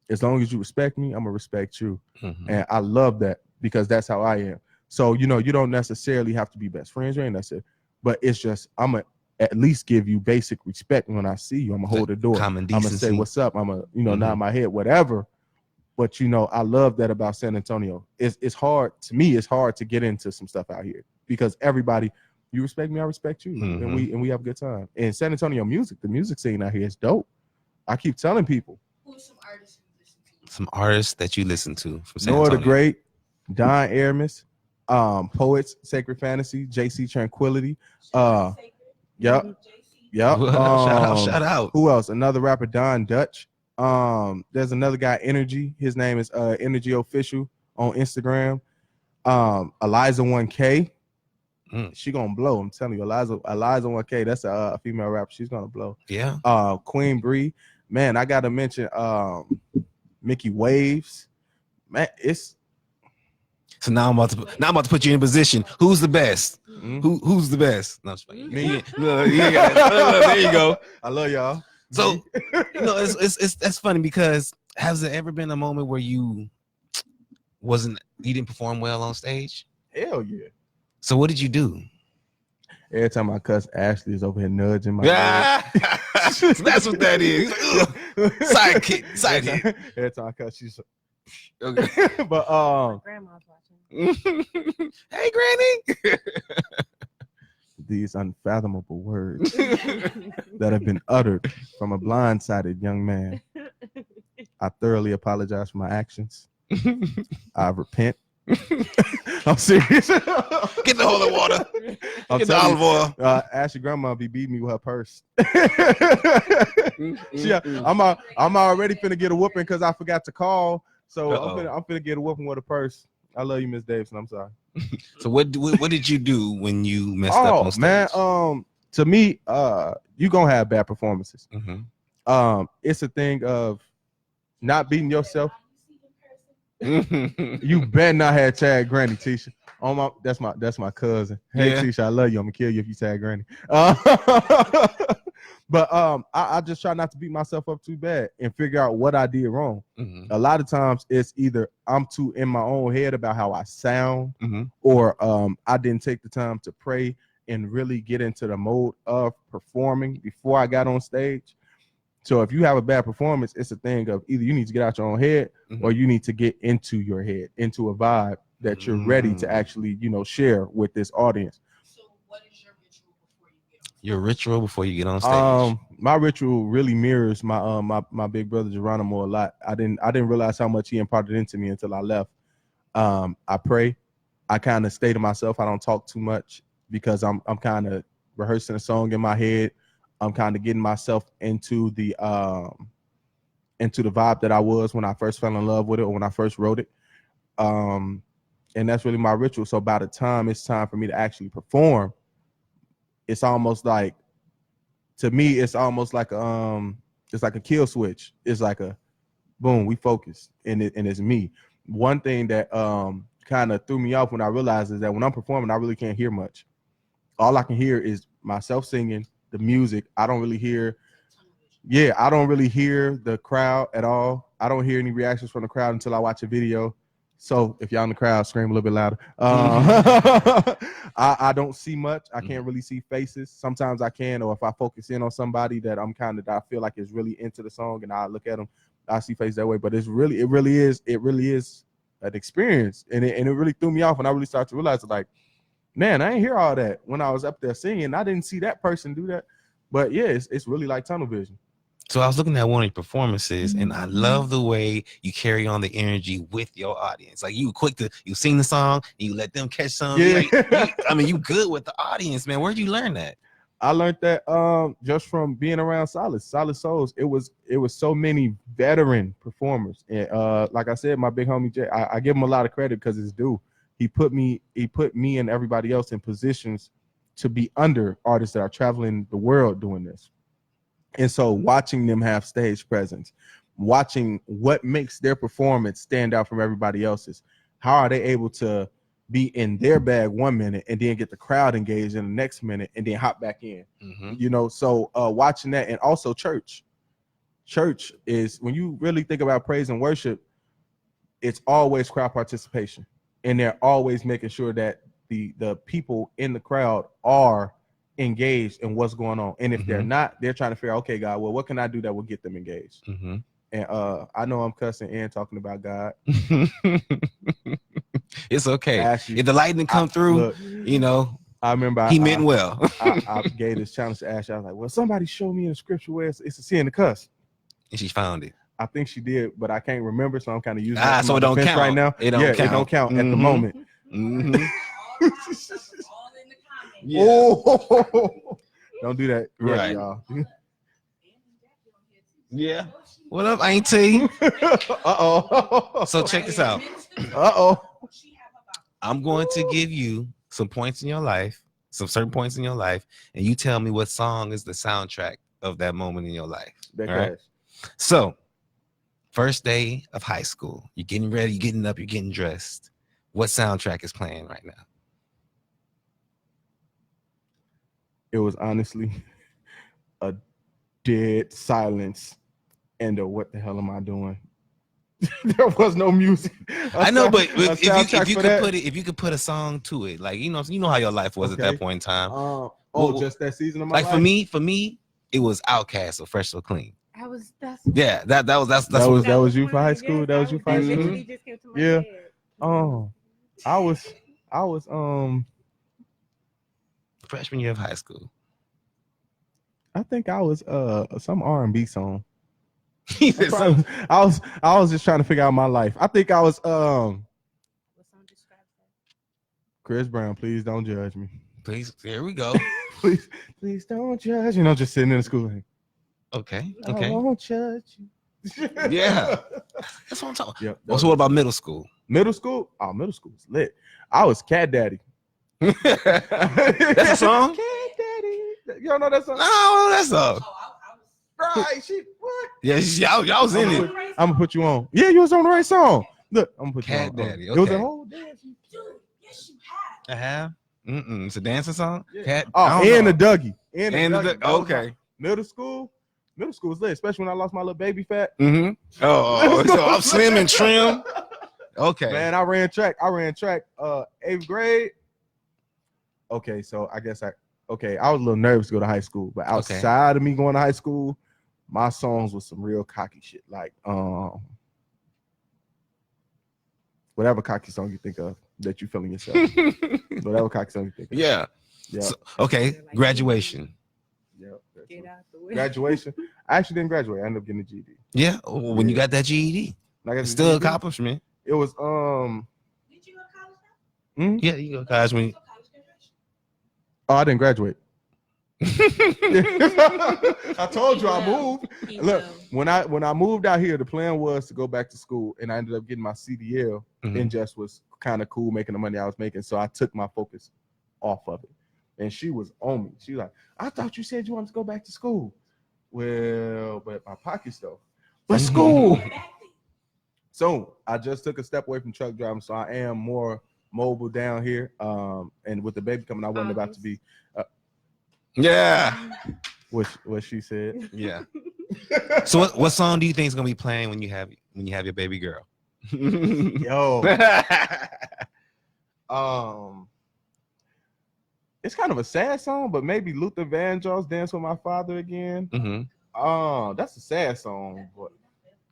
As long as you respect me, I'm gonna respect you. And I love that, because that's how I am. So you don't necessarily have to be best friends or anything. That's it. But it's just at least give you basic respect when I see you. I'm gonna hold the door. Common I'm gonna say decency. what's up. I'm gonna, nod my head, whatever. But I love that about San Antonio. It's hard to me. It's hard to get into some stuff out here because everybody, you respect me, I respect you, and we have a good time. And San Antonio the music scene out here is dope. I keep telling people. Who are some artists you listen to? Some artists that you listen to from San Noah Antonio. the Great, Don Aramis, Poets, Sacred Fantasy, JC Tranquility. Yep. Shout out. Who else? Another rapper, Don Dutch. There's another guy, Energy. His name is Energy Official on Instagram. Eliza 1K. She gonna blow. I'm telling you, Eliza 1K. That's a female rapper. She's gonna blow. Yeah. Queen Bree. Man, I gotta mention Mickey Waves. Man, it's so now I'm about to put you in position. Who's the best? Who's the best? No, me. There you go. I love y'all. So it's that's funny because has there ever been a moment where you didn't perform well on stage? Hell yeah. So what did you do? Every time I cuss, Ashley is over here nudging my So that's what that is. Side hit. Every time I cuss, she's okay. But Grandma's watching. Hey, Granny. These unfathomable words that have been uttered from a blindsided young man. I thoroughly apologize for my actions. I repent. I'm serious. Get the holy water. Get the olive oil. Ashley grandma be beating me with her purse. I'm already finna get a whooping because I forgot to call. So I'm finna get a whooping with a purse. I love you, Miss Davidson. I'm sorry. So what did you do when you messed up on stage? Man, to me, you gonna have bad performances. It's a thing of not beating yourself. You better not have tag Granny, Tisha. That's my cousin. Hey, yeah. Tisha, I love you. I'm gonna kill you if you tag Granny. But I just try not to beat myself up too bad and figure out what I did wrong. A lot of times it's either I'm too in my own head about how I sound, or I didn't take the time to pray and really get into the mode of performing before I got on stage. So if you have a bad performance, it's a thing of either you need to get out your own head or you need to get into your head, into a vibe that you're ready to actually, share with this audience. So what is your ritual before you get on stage? Your ritual before you get on stage? My ritual really mirrors my big brother Geronimo a lot. I didn't realize how much he imparted into me until I left. I pray. I kind of stay to myself. I don't talk too much because I'm kind of rehearsing a song in my head. I'm kind of getting myself into the vibe that I was when I first fell in love with it or when I first wrote it. And that's really my ritual. So by the time it's time for me to actually perform, it's almost like, to me, it's almost like it's like a kill switch. It's like a boom, we focus, and it's me. One thing that kind of threw me off when I realized is that when I'm performing, I really can't hear much. All I can hear is myself singing, the music. I don't really hear the crowd at all. I don't hear any reactions from the crowd until I watch a video. So if y'all in the crowd, scream a little bit louder. I don't see much. I can't really see faces. Sometimes I can, or if I focus in on somebody that I feel like is really into the song, and I look at them, I see faces that way. But it really is an experience, and it really threw me off when I really started to realize, like, man, I ain't hear all that when I was up there singing. I didn't see that person do that. But yeah, it's really like tunnel vision. So I was looking at one of your performances, and I love the way you carry on the energy with your audience. Like you sing the song, and you let them catch some. Yeah. You good with the audience, man. Where'd you learn that? I learned that just from being around Solid Souls. It was so many veteran performers, and like I said, my big homie Jay, I give him a lot of credit because it's due. He put me and everybody else in positions to be under artists that are traveling the world doing this. And so watching them have stage presence, watching what makes their performance stand out from everybody else's, how are they able to be in their bag 1 minute and then get the crowd engaged in the next minute and then hop back in, so watching that. And also church is, when you really think about praise and worship, it's always crowd participation. And they're always making sure that the people in the crowd are engaged in what's going on. And if they're Mhm. not, they're trying to figure out, okay, God, well, what can I do that will get them engaged? Mhm. And I know I'm cussing and talking about God. It's okay. Ashley, If the light didn't come through, look, you know, I remember he meant well. I gave this challenge to Ashley. I was like, well, somebody show me in the scripture where it's a sin to cuss. And she found it. I think she did, but I can't remember, so I'm kind of using Ah, that for so my it don't defense count. right now. It don't yeah, count. it don't count at the Mhm. moment. Mhm. All in the comments. Yeah. Oh, don't do that, yet, Right. y'all. Yeah. What up, Auntie? Uh-oh. So check this out. Uh-oh. I'm going to give you some points in your life, some certain points in your life, and you tell me what song is the soundtrack of that moment in your life. That All right? cash. So, first day of high school, you're getting ready, you're getting up, you're getting dressed. What soundtrack is playing right now? It was honestly a dead silence and what the hell am I doing? There was no music. I know, but if you for could that? put it, if you could put a song to it, like you know how your life was at Okay. that point in time. Oh, just that season of my Like life. for me, it was Outkast or Fresh or Clean. That's Yeah, that's That what was you for high mine. school? Yes, That was you for high that school? literally just came to my Yeah. head. Oh, I was freshman year of high school. I think I was some R&B song. He said something. I was just trying to figure out my life. I think I was What song describes that? Chris Brown, please don't judge me. Please, here we go. please don't judge. You know, just sitting in the school. Like, Okay, I okay. won't judge you. Yeah. That's what I'm talking. Yep. Also, what about middle school? Middle school? Oh, middle school was lit. I was Cat Daddy. That's a song? Cat Daddy. You don't know that song? No, that's a. Right. She what? Yeah, y'all was in it. I'm gonna put you on. Yeah, you was on the right song. Look, I'm gonna put Cat you on. Daddy. It was a Okay. whole dance. Dude, yes, you have. I have. It's a dancing song. Yeah. Cat. Oh, I don't and know. the Dougie. And the And Dougie. the That was okay. my middle school was lit, especially when I lost my little baby fat. Mm-hmm. Oh, so I'm slim and trim. Okay. Man, I ran track 8th grade. Okay, so I guess I was a little nervous to go to high school, but outside of me going to high school, my songs was some real cocky shit. Like whatever cocky song you think of that you feeling yourself. Whatever cocky song you think of. Yeah. Yeah. So, okay. Graduation. Yeah. Get out the way. Graduation. I actually didn't graduate. I ended up getting a GED. Yeah. When you got that GED, Like it's still an accomplishment. It was Did you go to college now? Yeah, you go college when. So college graduation. Oh, I didn't graduate. I told you I moved. He Look, will. when I moved out here, the plan was to go back to school, and I ended up getting my CDL, Mhm. and just was kind of cool making the money I was making. So I took my focus off of it. And she was on me. She was like, I thought you said you wanted to go back to school. Well, but my pockets though. But school. So I just took a step away from truck driving. So I am more mobile down here. And with the baby coming, I wasn't about to be Yeah. what she said. Yeah. So what song do you think is gonna be playing when you have your baby girl? Yo. It's kind of a sad song, but maybe Luther Vandross, Dance with My Father Again. Mm-hmm. That's a sad song, but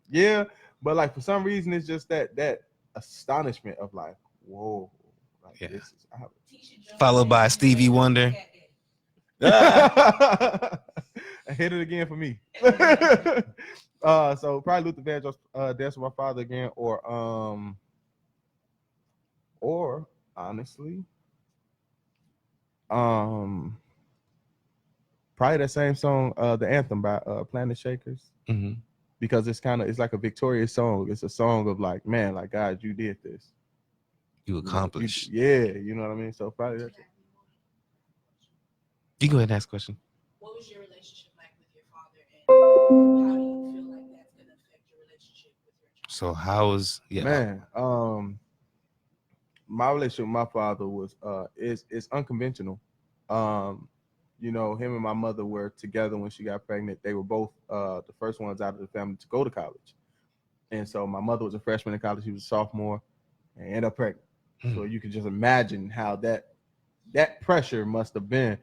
yeah, but like for some reason it's just that astonishment of like, whoa, like Yeah. this is Followed by Stevie Wonder. I hit it again for me. So probably Luther Vandross, Dance with My Father Again, or honestly, probably that same song, the anthem by Planet Shakers, Mm-hmm. because it's like a victorious song. It's a song of like, man, like God, you did this. You accomplished. You know what I mean. So probably that's it. You go ahead and ask a question. What was your relationship like with your father, and how do you feel like that's going to affect your relationship with your child? So how was Man, my relationship with my father was is unconventional. You know, him and my mother were together when she got pregnant. They were both the first ones out of the family to go to college. And so my mother was a freshman in college, she was a sophomore, and ended up pregnant. So you can just imagine how that pressure must have been.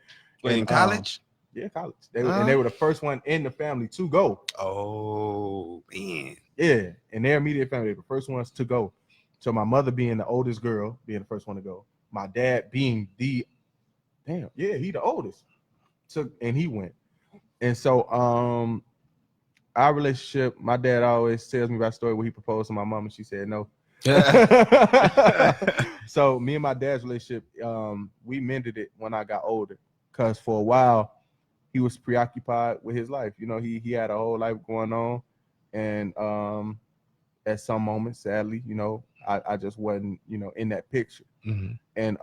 in And, college? Yeah, college. And they were the first one in the family to go. Oh man. Yeah, in their immediate family, they were the first ones to go. So my mother being the oldest girl, being the first one to go. My dad being he the oldest. And he went. And so our relationship, my dad always tells me about a story where he proposed to my mom and she said no. So me and my dad's relationship, we mended it when I got older, because for a while he was preoccupied with his life. You know, he had a whole life going on, and at some moments, sadly, you know, I just wasn't, you know, in that picture. Mhm. And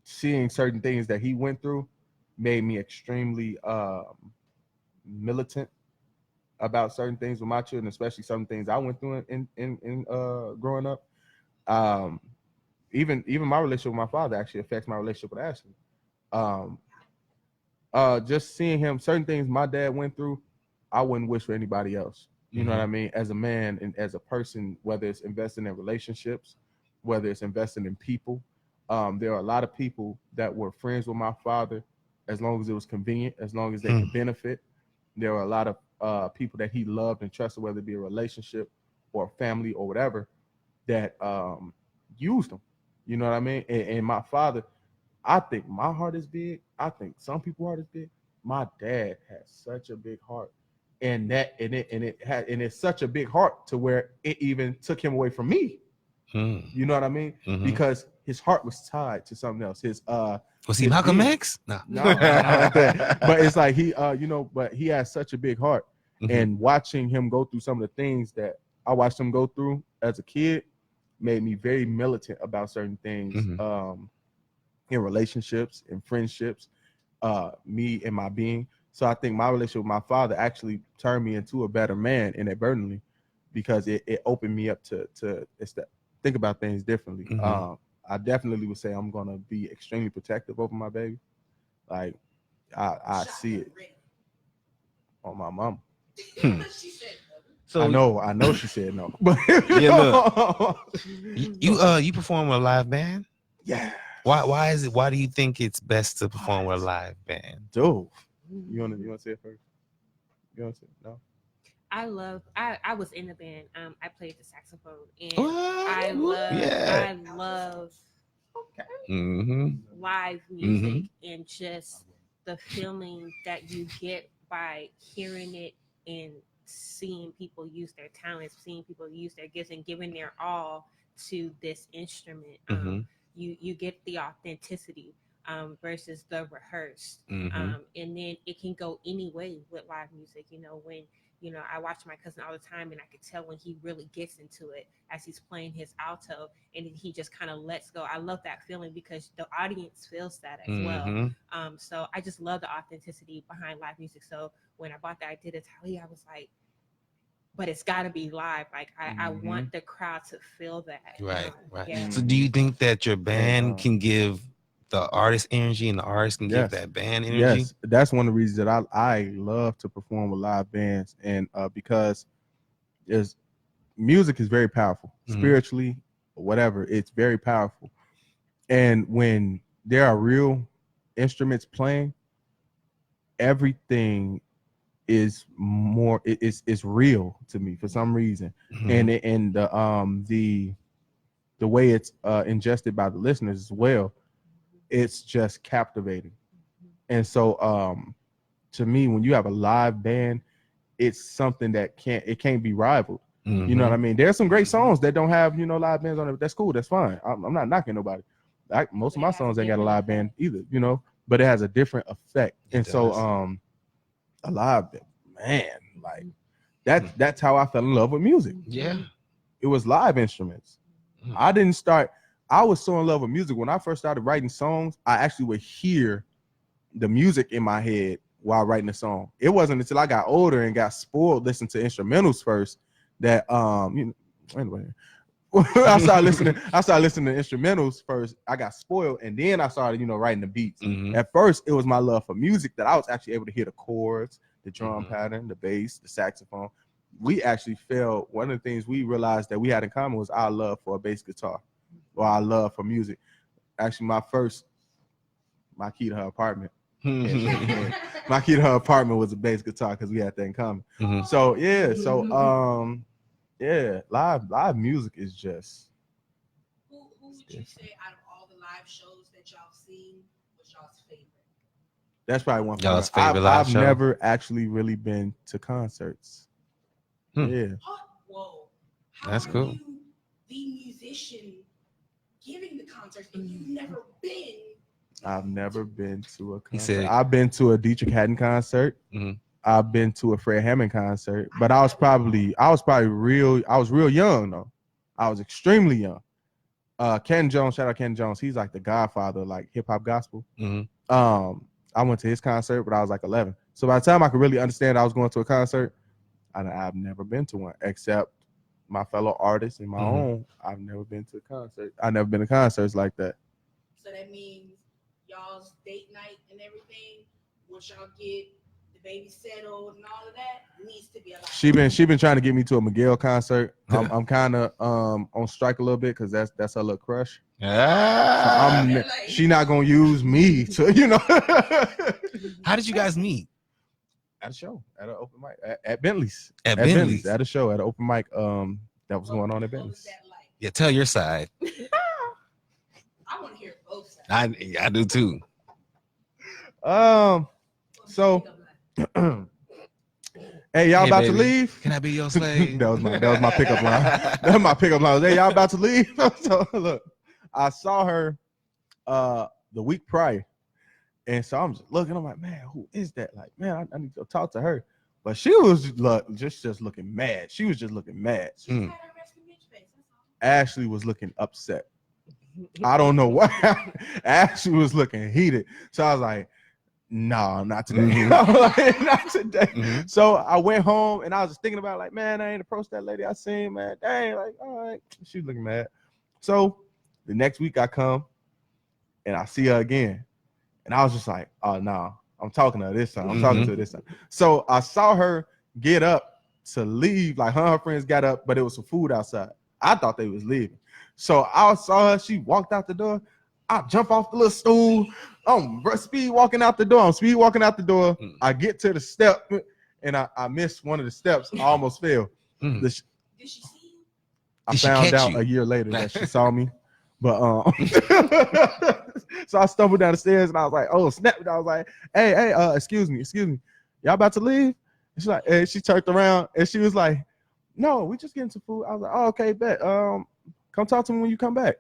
seeing certain things that he went through made me extremely militant about certain things with my children, especially some things I went through in growing up. Even my relationship with my father actually affects my relationship with Ashley. Just seeing him, certain things my dad went through, I wouldn't wish for anybody else. You know what I mean? As a man and as a person, whether it's investing in relationships, whether it's investing in people. There are a lot of people that were friends with my father as long as it was convenient, as long as they could benefit. There are a lot of people that he loved and trusted, whether it be a relationship or a family or whatever, that used him. You know what I mean? And my father, I think my heart is big. I think some people's heart is big. My dad has such a big heart, and it's such a big heart to where it even took him away from me. You know what I mean? Because his heart was tied to something else. Was he Malcolm X? No. No, not like that. But it's like he, but he has such a big heart, and watching him go through some of the things that I watched him go through as a kid made me very militant about certain things. In relationships and friendships, me and my being. So I think my relationship with my father actually turned me into a better man inadvertently, because it opened me up to think about things differently. I definitely would say I'm gonna be extremely protective over my baby. Like I see it on my mom. She said no. So I know she said no. But yeah, look, you perform with a live band? Yeah. Why do you think it's best to perform with a live band? Dude, you wanna say it first? You wanna say it? No? I was in the band. I played the saxophone, and What? I love Yeah. I love Mm-hmm. live music and just the feeling that you get by hearing it and seeing people use their talents, seeing people use their gifts and giving their all to this instrument. You get the authenticity versus the rehearsed. And then it can go any way with live music. You know, when I watch my cousin all the time, and I could tell when he really gets into it as he's playing his alto, and he just kind of lets go. I love that feeling because the audience feels that as well. So I just love the authenticity behind live music. So when I bought the idea to Talia, I was like, but it's got to be live. Like I want the crowd to feel that. Right. Yeah. So do you think that your band can give the artist energy and the artist can give that band energy? Yes, that's one of the reasons that I love to perform with live bands, and because music is very powerful, spiritually, whatever, it's very powerful. And when there are real instruments playing, everything is more it's real to me for some reason. And the way it's ingested by the listeners as well, it's just captivating. And so to me, when you have a live band, it's something that can't be rivaled. You know what I mean? There's some great songs that don't have live bands on it. That's cool. That's fine. I'm not knocking nobody. Most of my songs ain't got a live band either. But it has a different effect. And so a live band, man, like that's how I fell in love with music. Yeah. It was live instruments. I was so in love with music when I first started writing songs. I actually would hear the music in my head while writing the song. It wasn't until I got older and got spoiled listening to instrumentals first that anyway. I started listening to instrumentals first. I got spoiled, and then I started, writing the beats. At first, it was my love for music that I was actually able to hear the chords, the drum pattern, the bass, the saxophone. We actually one of the things we realized that we had in common was our love for a bass guitar, or our love for music. Actually, my key to her apartment My key to her apartment was a bass guitar because we had that in common. Mhm. So live music is just. Who would you say out of all the live shows that y'all seen was y'all's favorite? That's probably one. Y'all's favorite live show? I've never actually really been to concerts. Yeah. Whoa. How That's are cool. you the musician giving the concerts and you've never been? I've never been to a concert. He said- I've been to a Dietrich Haddon concert. Mhm. I've been to a Fred Hammond concert, but I was real young though. I was extremely young. Ken Jones, shout out Ken Jones. He's like the godfather of like hip hop gospel. Mhm. I went to his concert, but I was like 11. So by the time I could really understand I was going to a concert, I've never been to one except my fellow artists and my own. I've never been to a concert. I've never been to concerts like that. So that means y'all's date night and everything, once y'all get the baby settled and all of that, needs to be a lot. She been trying to get me to a Miguel concert. I'm kind of on strike a little bit because that's her little crush. Ah. So she not gonna use me to How did you guys meet? At a show, at an open mic, at Bentley's. At Bentley's. At a show, at an open mic that was going on at What was Bentley's. that like? Yeah, tell your side. I want to hear both sides. I do too. So hey, y'all about to baby. leave? Can I be your slave? that was my pickup line. That was my pickup line. Hey, y'all about to leave? So look, I saw her the week prior. And so I'm just looking, I'm like, man, who is that? Like, man, I need to talk to her. But she was just looking mad. She was just looking mad. She just had her resting bitch face. That's all. Ashley was looking upset. I don't know why. Ashley was looking heated. So I was like, no, not today. Not today. So I went home and I was just thinking about like, man, I ain't approached that lady I seen, man. Dang, like, all right. She was looking mad. So the next week I come and I see her again. And I was just like, oh, no, I'm talking to her this time. I'm talking to her this time. So I saw her get up to leave. Like her and her friends got up, but it was some food outside. I thought they was leaving. So I saw her. She walked out the door. I jump off the little stool. I'm speed walking out the door. I get to the step, and I missed one of the steps. I almost fell. Did she see you? I Did she found catch out you? a year later that she saw me. But so I stumbled down the stairs and I was like, oh snap. And I was like, hey, excuse me. Y'all about to leave? And she's like, and she turned around and she was like, no, we just getting some food. I was like, oh, okay, bet. Come talk to me when you come back.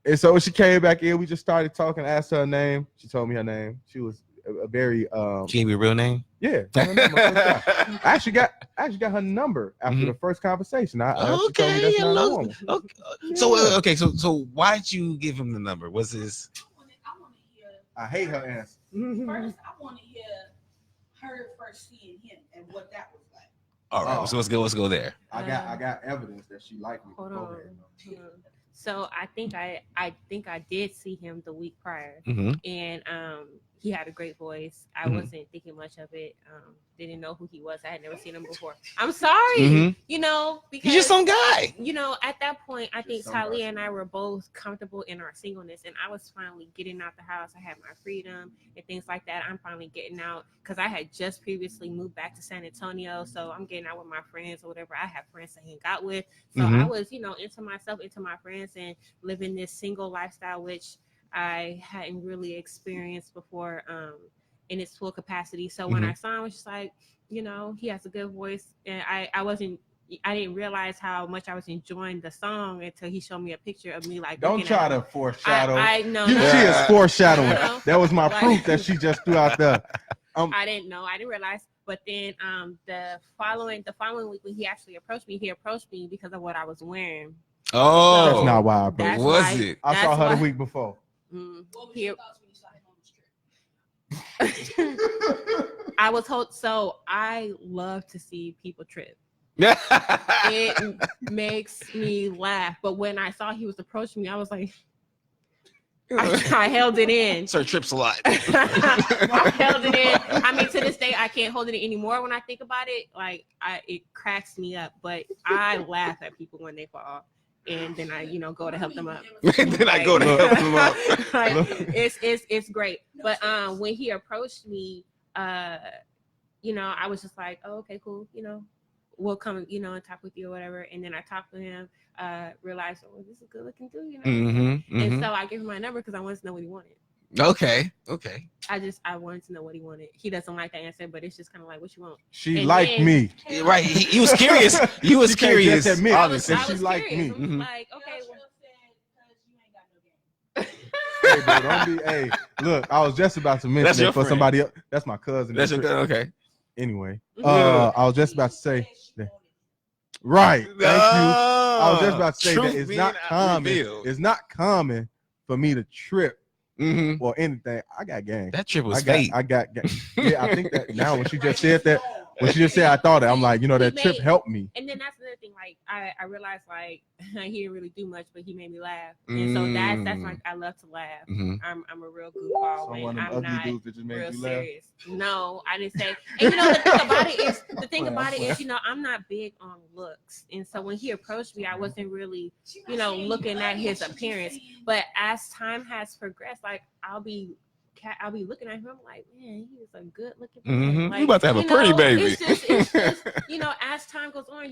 And so when she came back in, we just started talking, asked her name. She told me her name. She was a very She gave me a real name? yeah. Her number, I actually got her number after the first conversation. She told me that's not a woman. Okay. So why did you give him the number? Was his I want to hear. I hate her answer. First, I want to hear her first seeing him and what that was like. all right? So let's go there. I got evidence that she liked me. Hold on. So I think I did see him the week prior, Mm-hmm. and he had a great voice. I wasn't thinking much of it. Didn't know who he was. I had never seen him before. I'm sorry, because He's just some guy. At that point, I think Just some Talia guy. and I were both comfortable in our singleness, and I was finally getting out the house. I had my freedom and things like that. I'm finally getting out because I had just previously moved back to San Antonio, so I'm getting out with my friends or whatever. I have friends to hang out with, so I was, into myself, into my friends, and living this single lifestyle, which I hadn't really experienced before in its full capacity. So when I saw him, I was just like, he has a good voice, and I didn't realize how much I was enjoying the song until he showed me a picture of me like. Don't try to foreshadow. I know. She is foreshadowing. No. That was my proof that she just threw out there. I didn't know. I didn't realize. But then the following week when he actually approached me because of what I was wearing. Oh, That's not why I approached That's her. was why- it? I saw that's her why- the week before. What was Here- your thoughts when you saw him on the strip? I was told. So I love to see people trip. It makes me laugh. But when I saw he was approaching me, I was like, I held it in. Sir trips a lot. I held it in. I mean, to this day, I can't hold it in anymore. When I think about it, like it cracks me up. But I laugh at people when they fall. and then I, go to help them up. Then I go to help them up. It's great. But when he approached me, I was just like, oh, okay, cool. We'll come, and talk with you or whatever. And then I talked to him, realized, oh, this is a good looking dude, And so I gave him my number because I wanted to know what he wanted. Okay. I wanted to know what he wanted. He doesn't like the answer, but it's just kind of like, what you want? She liked me. Right. He was curious. You was curious. Admit, Obviously. I was she liked curious. me. I was like, okay. Hey, bro, don't be. Hey, look, I was just about to mention it for somebody else. That's my cousin. That's your okay. Anyway, I was just about to say. Right. Thank you. I was just about to say that it's not common. It's not common for me to trip or anything. I got game. That trip was fate. I got game. Yeah, I think that now when she just said that, I thought it. I'm like, that trip helped me. And then that's another thing. Like I realized, like he didn't really do much, but he made me laugh. And so that's like I love to laugh. I'm a real goofball when I'm not real serious. No, I didn't say. And the thing about it is, I'm not big on looks. And so when he approached me, I wasn't really, looking at his appearance. But as time has progressed, like I'll be looking at him. I'm like, man, he is a good looking man. Like, you about to have a pretty baby. It's just, as time goes on,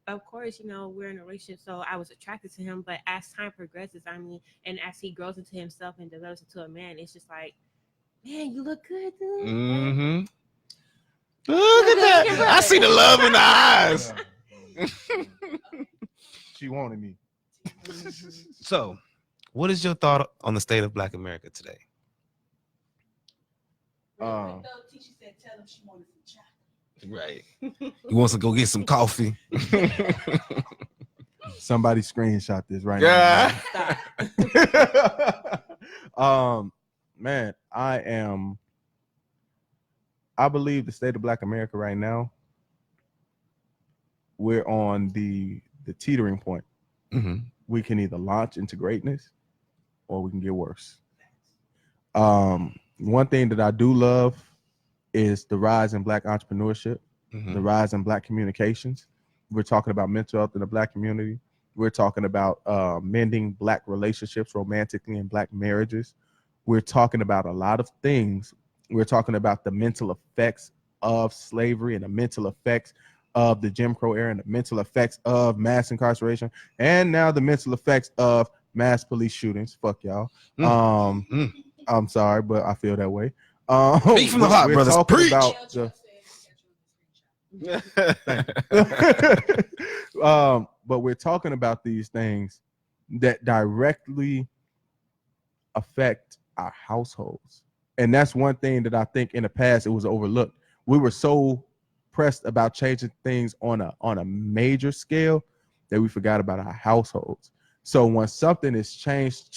of course, we're in a relationship, so I was attracted to him. But as time progresses, and as he grows into himself and develops into a man, it's just like, man, you look good, dude. Look at that. I see the love in the eyes. She wanted me. So, what is your thought on the state of Black America today? Teacher said, tell him she wanted some chocolate. Right. You wants to go get some coffee. Somebody screenshot this right now. Man, I believe the state of Black America right now, we're on the teetering point. We can either launch into greatness or we can get worse. One thing that I do love is the rise in Black entrepreneurship, the rise in Black communications. We're talking about mental health in the Black community. We're talking about mending Black relationships romantically in Black marriages. We're talking about a lot of things. We're talking about the mental effects of slavery and the mental effects of the Jim Crow era and the mental effects of mass incarceration, and now the mental effects of mass police shootings. Fuck y'all. I'm sorry, but I feel that way. Speak from the heart, brothers. Preach. But we're talking about these things that directly affect our households. And that's one thing that I think in the past it was overlooked. We were so pressed about changing things on a major scale that we forgot about our households. So when something is changed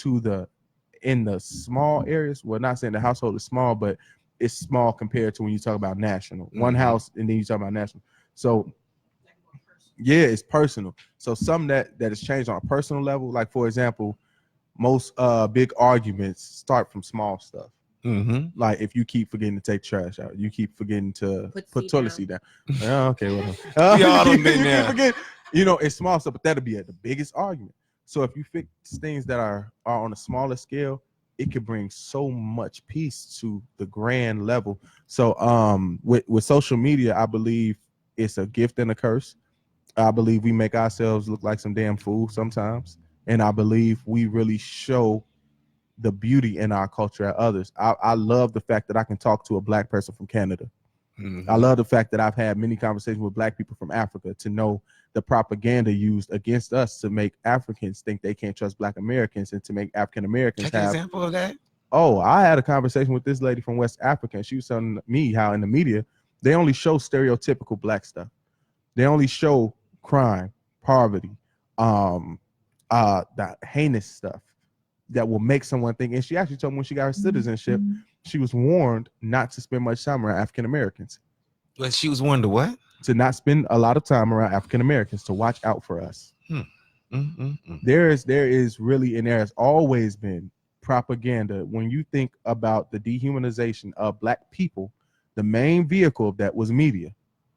in the small areas, well, not saying the household is small, but it's small compared to when you talk about national. One house and then you talk about national. So yeah, it's personal. So something that is changed on a personal level, like for example, most big arguments start from small stuff. Like if you keep forgetting to take trash out, you keep forgetting to put toilet seat down. Okay, whatever. Y'all done been there. It's small stuff, but that'll be at the biggest argument. So if you fix things that are on a smaller scale, it could bring so much peace to the grand level. So with social media, I believe it's a gift and a curse. I believe we make ourselves look like some damn fools sometimes. And I believe we really show the beauty in our culture at others. I love the fact that I can talk to a Black person from Canada. I love the fact that I've had many conversations with Black people from Africa to know the propaganda used against us to make Africans think they can't trust Black Americans and to make African Americans have. An example of that? Oh, I had a conversation with this lady from West Africa, and she was telling me how in the media, they only show stereotypical Black stuff. They only show crime, poverty, that heinous stuff that will make someone think. And she actually told me when she got her citizenship, she was warned not to spend much time around African Americans. But she was warned to what? To not spend a lot of time around African Americans, to watch out for us. There is really, and there has always been propaganda. When you think about the dehumanization of Black people, the main vehicle of that was media.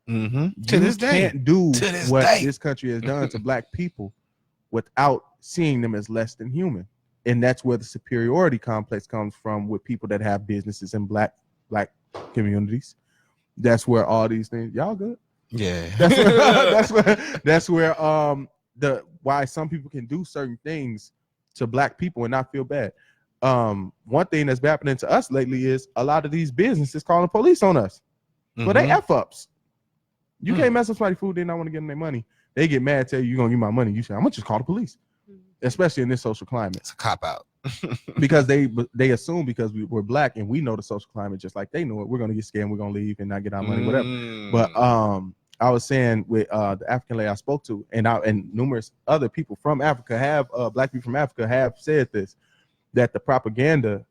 To this day, can't do what this country has done to Black people without seeing them as less than human. And that's where the superiority complex comes from with people that have businesses in black communities. That's where all these things, y'all good? Yeah. That's where the why some people can do certain things to black people and not feel bad. One thing that's been happening to us lately is a lot of these businesses calling police on us. But they F ups. You can't mess with somebody's food, they not want to give them their money. They get mad, tell you, you're gonna give my money. You say, I'm gonna just call the police. Especially in this social climate. It's a cop out. Because they assume because we're black and we know the social climate just like they know it, we're gonna get scared and we're gonna leave and not get our money, whatever. But I was saying with the African lady I spoke to, and numerous other people from Africa have black people from Africa have said this, that the propaganda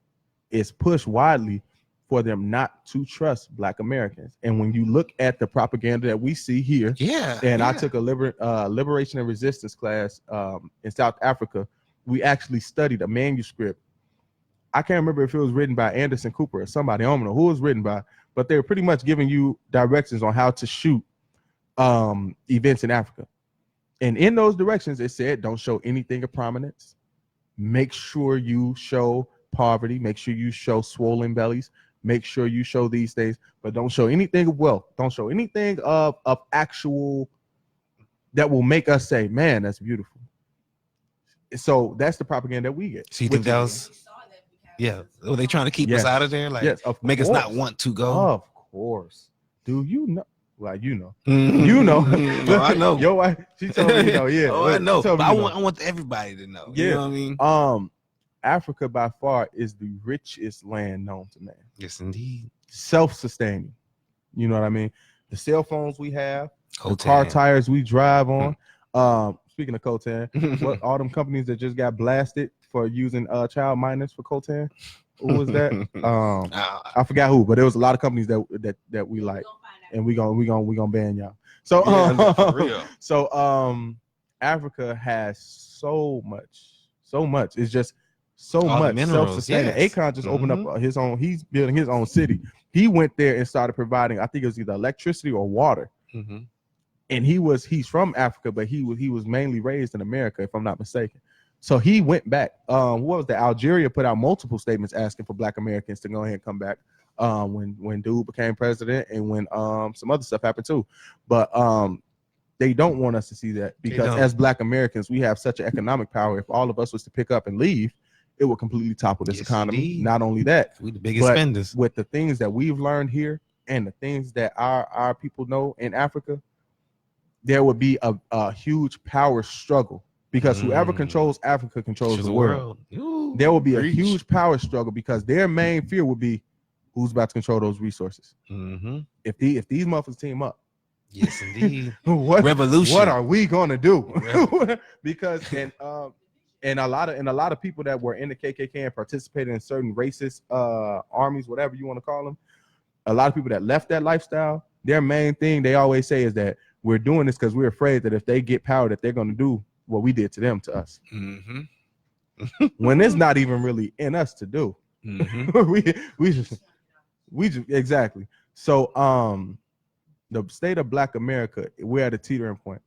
is pushed widely for them not to trust black Americans. And when you look at the propaganda that we see here, I took a liberation and resistance class in South Africa. We actually studied a manuscript. I can't remember if it was written by Anderson Cooper or somebody. I don't know who it was written by, but they were pretty much giving you directions on how to shoot events in Africa. And in those directions, it said, don't show anything of prominence. Make sure you show poverty. Make sure you show swollen bellies. Make sure you show these things, but don't show anything of wealth. Don't show anything of actual that will make us say, man, that's beautiful. So that's the propaganda that we get. So you think that was, were they trying to keep us out of there? Like, make us not want to go? Of course. Do you know? Well, you know. You know. No, I know. Yo, wife, she told me, you know, yeah. Oh, I know. But I want everybody to know. Yeah. You know what I mean? Africa by far is the richest land known to man. Yes, indeed. Self-sustaining. You know what I mean? The cell phones we have, the Cotan. car tires we drive on. Speaking of Cotan, what all them companies that just got blasted for using child minors for Cotan? Who was that? I forgot who, but there was a lot of companies that we like, and we gonna ban y'all. So for real. So Africa has so much. It's just so all much self-sustaining. Yes. Akon just opened up his own. He's building his own city. He went there and started providing. I think it was either electricity or water. And he's from Africa, but he was mainly raised in America, if I'm not mistaken. So he went back. What was that? Algeria put out multiple statements asking for Black Americans to go ahead and come back. When dude became president, and when some other stuff happened too. But they don't want us to see that, because as Black Americans, we have such an economic power. If all of us was to pick up and leave, it would completely topple this economy. Indeed. Not only that, we the biggest spenders. With the things that we've learned here and the things that our people know in Africa, there would be a huge power struggle, because whoever controls Africa controls the world. Ooh, there will be a huge power struggle, because their main fear would be who's about to control those resources. If these motherfuckers team up, yes, indeed. Revolution. What are we gonna do? Because and a lot of people that were in the KKK and participated in certain racist armies, whatever you want to call them, a lot of people that left that lifestyle, their main thing they always say is that we're doing this because we're afraid that if they get power, that they're going to do what we did to them, to us. When it's not even really in us to do. we just exactly. So the state of Black America, we're at a teetering point.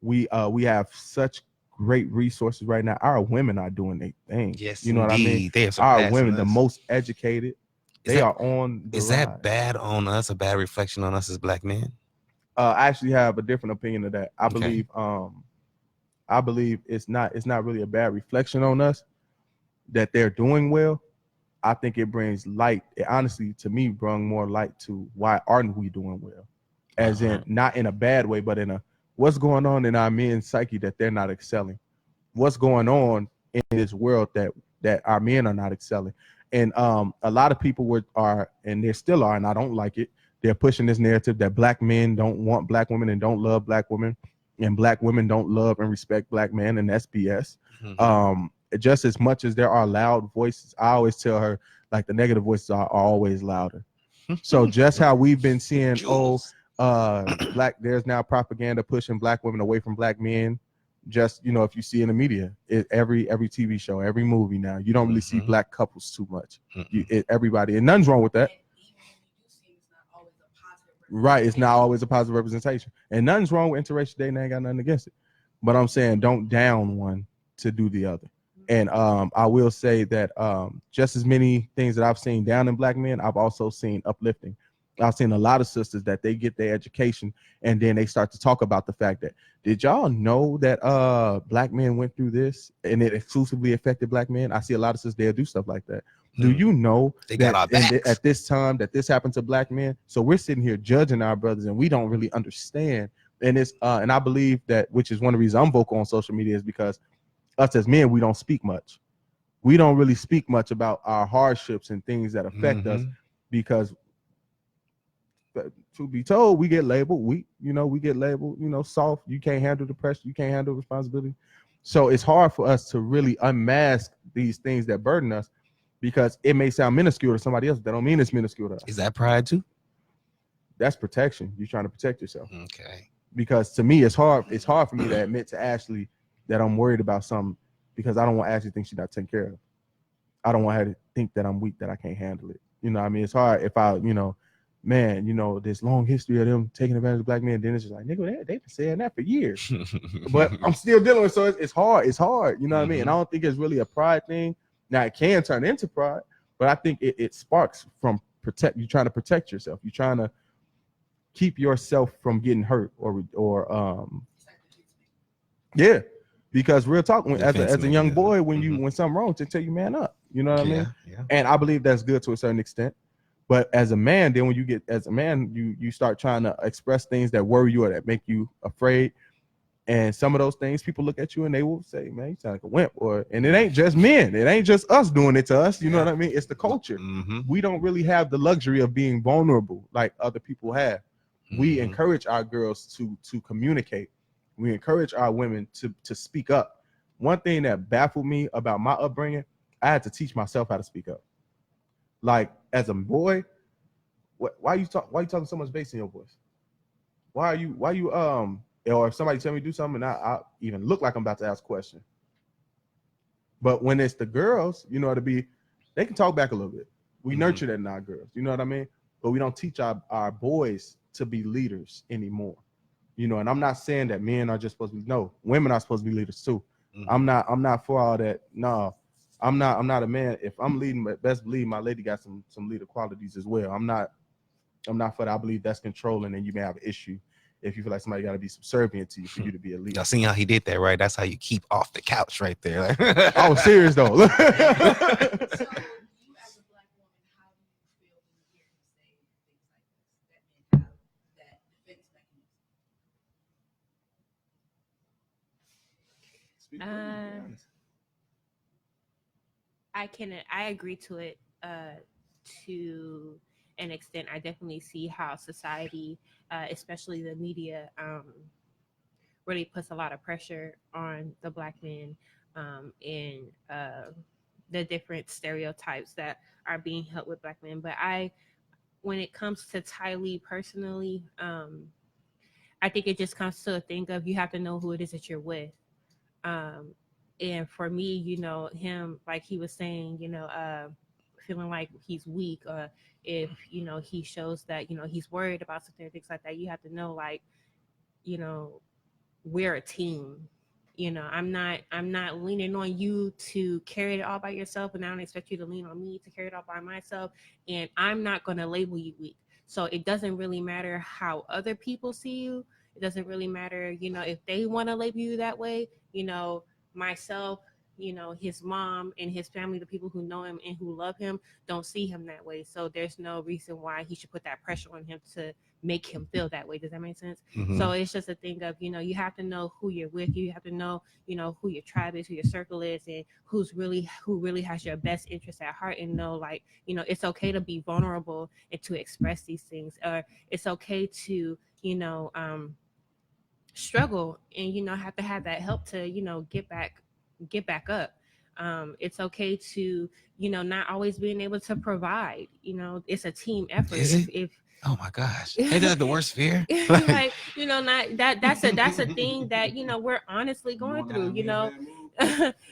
We have such great resources right now. Our women are doing their thing. Yes, you know what I mean? Our women, the most educated, they are on the rise. That bad on us, a bad reflection on us as Black men? I actually have a different opinion of that. I believe it's not really a bad reflection on us that they're doing well. I think it brings light. It honestly, to me, brought more light to why aren't we doing well? As in, not in a bad way, but in a what's going on in our men's psyche that they're not excelling? What's going on in this world that our men are not excelling? And a lot of people are, and there still are, and I don't like it. They're pushing this narrative that Black men don't want Black women and don't love Black women, and Black women don't love and respect Black men, and that's BS. Just as much as there are loud voices, I always tell her, like, the negative voices are always louder. So just how we've been seeing, there's now propaganda pushing Black women away from Black men. Just, you know, if you see in the media, every TV show, every movie now, you don't really see Black couples too much. Everybody, and nothing's wrong with that. Right, it's not always a positive representation, and nothing's wrong with interracial dating. I ain't got nothing against it, but I'm saying don't down one to do the other. And I will say that just as many things that I've seen down in black men, I've also seen uplifting. I've seen a lot of sisters that they get their education and then they start to talk about the fact that, did y'all know that black men went through this and it exclusively affected black men? I see a lot of sisters, they'll do stuff like that. Do you know they got our backs at this time that this happened to black men? So we're sitting here judging our brothers and we don't really understand. And it's and I believe that, which is one of the reasons I'm vocal on social media, is because us as men, we don't speak much. We don't really speak much about our hardships and things that affect us, because to be told, we get labeled weak. We get labeled, soft. You can't handle the pressure. You can't handle responsibility. So it's hard for us to really unmask these things that burden us, because it may sound minuscule to somebody else. That don't mean it's minuscule to us. Is that pride too? That's protection. You're trying to protect yourself. Okay. Because to me, it's hard for me to admit to Ashley that I'm worried about something, because I don't want Ashley to think she's not taken care of. I don't want her to think that I'm weak, that I can't handle it. I mean, it's hard if I, man, this long history of them taking advantage of black men. Then it's just like, nigga, they've been saying that for years. But I'm still dealing with it. So it's hard. It's hard. You know what I mean? And I don't think it's really a pride thing. Now, it can turn into pride, but I think it sparks from you trying to protect yourself. You're trying to keep yourself from getting hurt or yeah. Because real talk, as a young boy, when something wrong, to tell you man up. You know what I mean? Yeah. And I believe that's good to a certain extent. But as a man, then when you get as a man, you start trying to express things that worry you or that make you afraid. And some of those things, people look at you and they will say, man, you sound like a wimp. And it ain't just men. It ain't just us doing it to us. You know what I mean? It's the culture. We don't really have the luxury of being vulnerable like other people have. We encourage our girls to communicate. We encourage our women to speak up. One thing that baffled me about my upbringing, I had to teach myself how to speak up. Like as a boy, why you talking so much bass in your voice? Why you or if somebody tell me to do something and I even look like I'm about to ask a question. But when it's the girls, they can talk back a little bit. We nurture that in our girls, you know what I mean? But we don't teach our boys to be leaders anymore. And I'm not saying that men are just supposed to be, no, women are supposed to be leaders too. I'm not for all that. No, I'm not a man. If I'm leading, best believe my lady got some leader qualities as well. I'm not for that. I believe that's controlling, and you may have an issue if you feel like somebody got to be subservient to you for you to be a leader. Y'all seen how he did that, right? That's how you keep off the couch right there. I was serious though. So, you as a black woman, how do you feel when you hear him say things like this? That men have that defense mechanism. I agree to it to an extent. I definitely see how society, especially the media, really puts a lot of pressure on the black men in the different stereotypes that are being held with black men. But when it comes to Tylee personally, I think it just comes to a thing of you have to know who it is that you're with. And for me, him, like he was saying, feeling like he's weak, if, he shows that, he's worried about something, things like that, you have to know, like, we're a team. I'm not leaning on you to carry it all by yourself, and I don't expect you to lean on me to carry it all by myself. And I'm not going to label you weak. So it doesn't really matter how other people see you. It doesn't really matter, if they want to label you that way, myself, his mom and his family, the people who know him and who love him, don't see him that way. So there's no reason why he should put that pressure on him to make him feel that way. Does that make sense? So it's just a thing of, you have to know who you're with. You have to know, who your tribe is, who your circle is, and who really has your best interest at heart, and know, like, it's okay to be vulnerable and to express these things, or it's okay to, struggle and, have to have that help to, get back up. It's okay to, not always being able to provide. It's a team effort. Is it? If oh my gosh, ain't that the worst fear? like, not that's a thing that, we're honestly going through,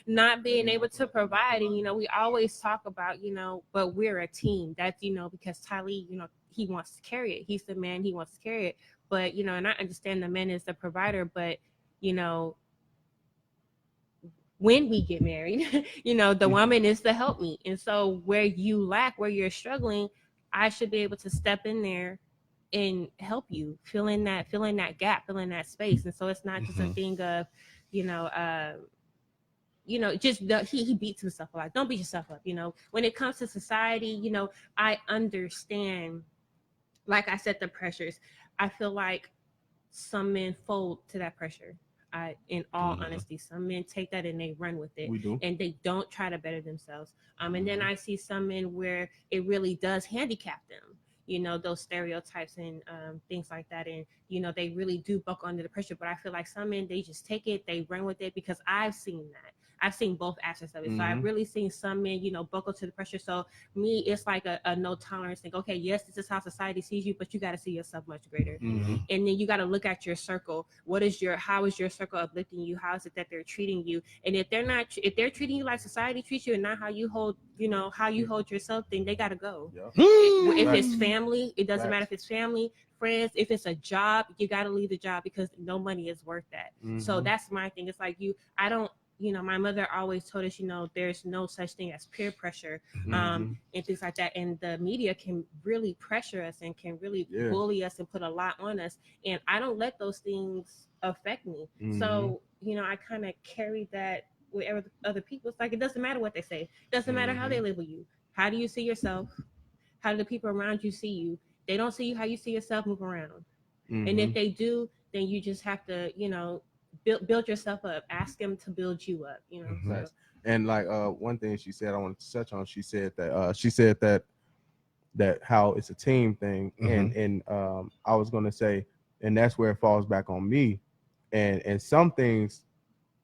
not being able to provide. And, we always talk about, but we're a team. That's, because Tylee, he wants to carry it. He's the man, he wants to carry it. But, and I understand the man is the provider, but, when we get married. The woman is the helpmeet. And so where you lack, where you're struggling, I should be able to step in there and help you fill in that gap, fill in that space. And so it's not just a thing of, he beats himself a lot. Don't beat yourself up. When it comes to society, I understand, like I said, the pressures. I feel like some men fold to that pressure. In all honesty, some men take that and they run with it. We do. And they don't try to better themselves. And then I see some men where it really does handicap them, those stereotypes and things like that. And, they really do buckle under the pressure. But I feel like some men, they just take it, they run with it, because I've seen that. I've seen both aspects of it. So I've really seen some men, buckle to the pressure. So me, it's like a no tolerance thing. Okay, yes, this is how society sees you, but you got to see yourself much greater. And then you got to look at your circle. How is your circle uplifting you? How is it that they're treating you? And if they're treating you like society treats you and not how you hold, how you hold yourself, then they got to go. Yeah. If it's family, it doesn't matter if it's family, friends, if it's a job, you got to leave the job, because no money is worth that. So that's my thing. It's like my mother always told us, there's no such thing as peer pressure, and things like that. And the media can really pressure us and can really bully us and put a lot on us. And I don't let those things affect me. So, I kind of carry that with other people. It's like, it doesn't matter what they say. It doesn't matter how they label you. How do you see yourself? How do the people around you see you? They don't see you how you see yourself, move around. And if they do, then you just have to, build yourself up. Ask them to build you up. Nice. And like one thing she said, I wanted to touch on. She said that how it's a team thing, and I was gonna say, and that's where it falls back on me, and some things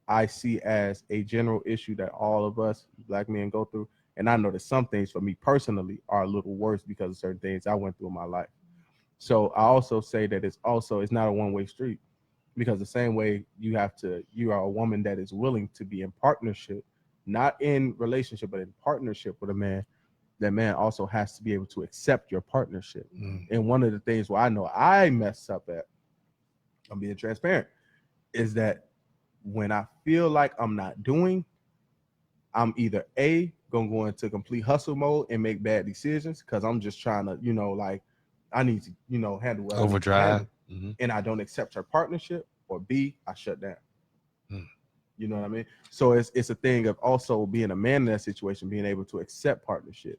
I see as a general issue that all of us Black men go through, and I know that some things for me personally are a little worse because of certain things I went through in my life. So I also say that it's not a one-way street. Because the same way you are a woman that is willing to be in partnership, not in relationship, but in partnership with a man, that man also has to be able to accept your partnership. And one of the things where I know I mess up at, I'm being transparent, is that when I feel like I'm not doing, I'm either gonna go into complete hustle mode and make bad decisions because I'm just trying to, I need to, handle what overdrive. And I don't accept her partnership, or B, I shut down. You know what I mean? So it's a thing of also being a man in that situation, being able to accept partnership.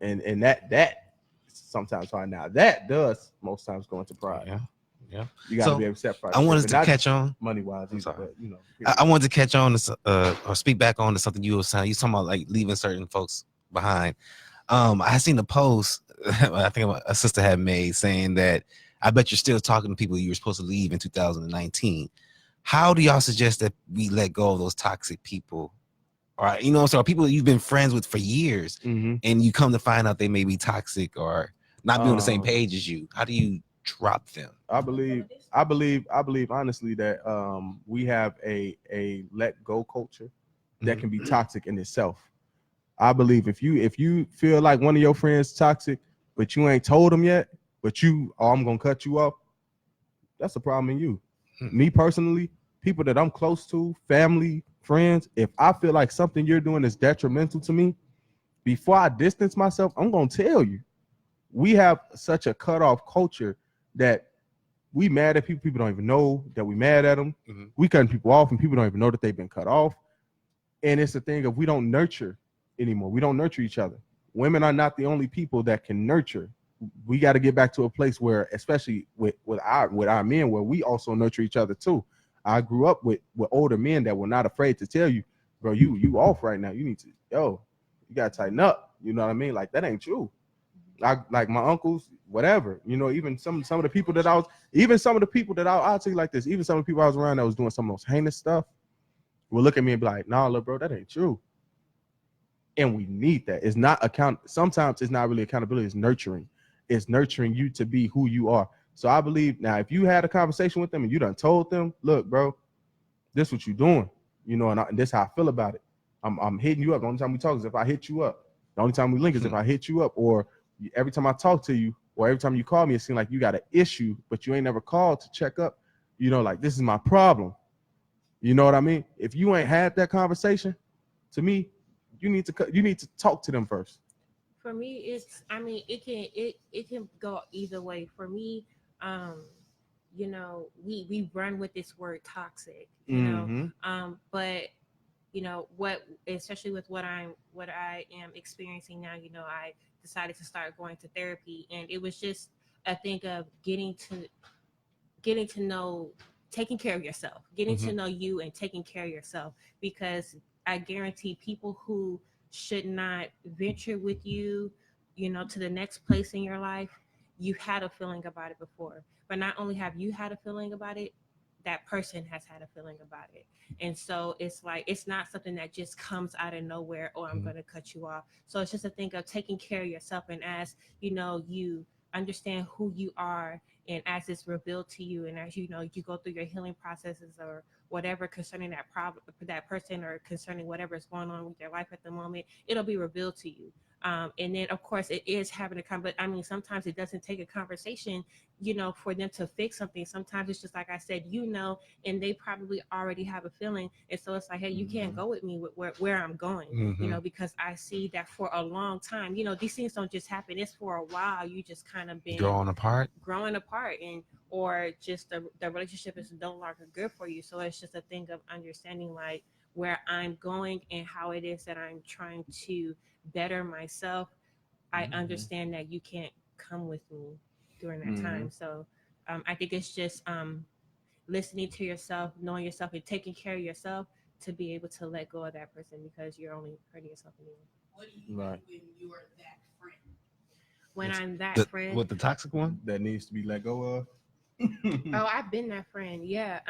And that sometimes hard. Now that does most times go into pride. Yeah. You got to be able to accept partnership. I wanted to catch on money wise, but I wanted to catch on to, or speak back on to something you were saying. You talking about like leaving certain folks behind. I seen a post I think a sister had made saying that I bet you're still talking to people you were supposed to leave in 2019. How do y'all suggest that we let go of those toxic people? Or, so people you've been friends with for years, and you come to find out they may be toxic or not be on the same page as you. How do you drop them? I believe honestly that we have a let go culture that can be toxic in itself. I believe if you feel like one of your friends toxic, but you ain't told them yet, but I'm gonna cut you off, that's a problem in you. Me personally, people that I'm close to, family, friends, if I feel like something you're doing is detrimental to me, before I distance myself, I'm gonna tell you. We have such a cutoff culture that we mad at people don't even know that we mad at them. We cutting people off and people don't even know that they've been cut off. And it's a thing of we don't nurture anymore. We don't nurture each other. Women are not the only people that can nurture. We got to get back to a place where, especially with our men, where we also nurture each other too. I grew up with older men that were not afraid to tell you, bro, you off right now. You need to, you got to tighten up. You know what I mean? Like, that ain't true. Like my uncles, whatever, even some of the people that I'll tell you like this, even some of the people I was around that was doing some of those heinous stuff will look at me and be like, nah, look, bro, that ain't true. And we need that. It's not sometimes it's not really accountability, it's nurturing. It's nurturing you to be who you are. So I believe now, if you had a conversation with them and you done told them, look, bro, this what you doing, and this how I feel about it. I'm hitting you up. The only time we talk is if I hit you up. The only time we link is if I hit you up, or every time I talk to you, or every time you call me, it seems like you got an issue, but you ain't never called to check up. Like, this is my problem. You know what I mean? If you ain't had that conversation, to me, you need to talk to them first. For me, it can go either way. For me, um, we run with this word toxic, Mm-hmm. but what, especially with what I am experiencing now, I decided to start going to therapy, and it was just a thing of getting to know, taking care of yourself, getting to know you and taking care of yourself, because I guarantee people who should not venture with you, to the next place in your life, you had a feeling about it before. But not only have you had a feeling about it, that person has had a feeling about it. And so it's like, it's not something that just comes out of nowhere, or I'm going to cut you off. So it's just a thing of taking care of yourself. And as you understand who you are, and as it's revealed to you, and as you go through your healing processes or whatever concerning that problem, that person, or concerning whatever is going on with your life at the moment, it'll be revealed to you. And then of course it is having a but I mean, sometimes it doesn't take a conversation, for them to fix something. Sometimes it's just like I said, and they probably already have a feeling, and so it's like, hey, you can't go with me with where I'm going, because I see that for a long time, these things don't just happen. It's for a while. You just kind of been growing apart, and or just the relationship is no longer good for you. So it's just a thing of understanding like where I'm going and how it is that I'm trying to better myself. I understand that you can't come with me during that time. So I think it's just listening to yourself, knowing yourself, and taking care of yourself to be able to let go of that person, because you're only hurting yourself anyway. What do you do when you are that friend? When I'm that friend, with the toxic one that needs to be let go of. oh, I've been that friend. Yeah.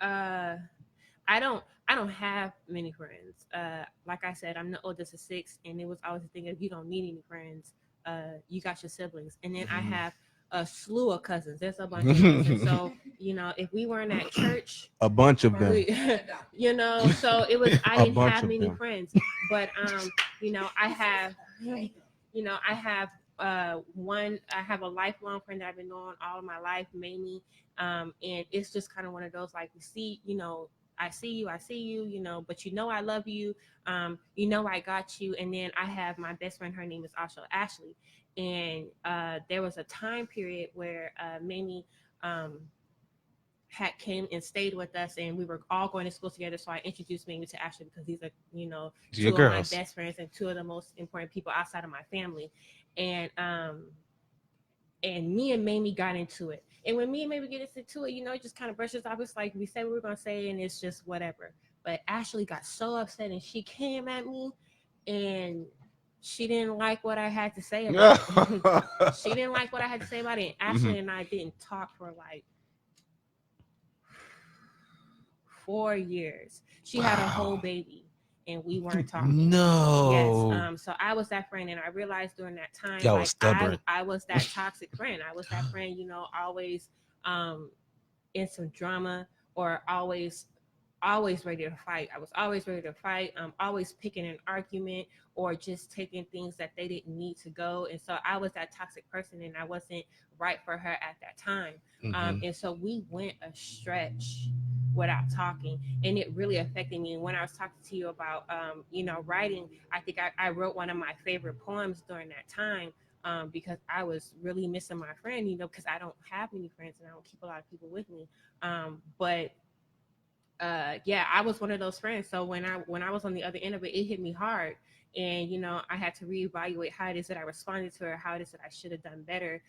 Uh, I don't have many friends. Like I said, I'm the oldest of six, and it was always the thing of, you don't need any friends. You got your siblings, and then I have a slew of cousins. There's a bunch of them, and so if we weren't at church, A bunch of them. so it was. I didn't bunch have of many them. friends, but I have, I have one. I have a lifelong friend that I've been knowing all of my life, Mamie, and it's just kind of one of those like, we see, I see you, but I love you. I got you. And then I have my best friend, her name is also Ashley. And there was a time period where Mamie had came and stayed with us, and we were all going to school together. So I introduced Mamie to Ashley, because these are, your two of my girls. best friends and two of the most important people outside of my family. And me and Mamie got into it. And when me and Mamie get into it, it just kind of brushes off. It's like we say what we're going to say, and it's just whatever. But Ashley got so upset, and she came at me, and she didn't like what I had to say about it. She didn't like what I had to say about it. And Ashley and I didn't talk for like 4 years. She had a whole baby, and we weren't talking. No. Yes. So I was that friend, and I realized during that time, Y'all like was stubborn. I was that toxic friend. I was that friend, always in some drama, or always ready to fight. I was always ready to fight. Always picking an argument, or just taking things that they didn't need to go. And so I was that toxic person, and I wasn't right for her at that time. And so we went a stretch without talking, and it really affected me. And when I was talking to you about writing, I think I wrote one of my favorite poems during that time, because I was really missing my friend, because I don't have many friends, and I don't keep a lot of people with me. But yeah, I was one of those friends. So when I was on the other end of it, it hit me hard. And I had to reevaluate how it is that I responded to her, how it is that I should have done better,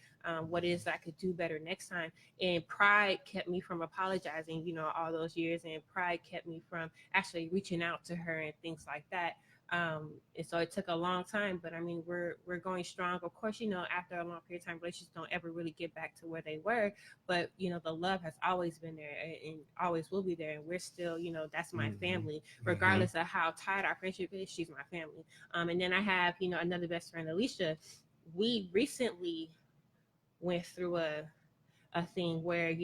what it is that I could do better next time. And pride kept me from apologizing, all those years, and pride kept me from actually reaching out to her and things like that. And so it took a long time, but I mean, we're going strong. Of course, after a long period of time, relationships don't ever really get back to where they were, but the love has always been there, and always will be there. And we're still, that's my family, regardless of how tight our friendship is. She's my family. And then I have, another best friend, Alicia. We recently went through a thing where,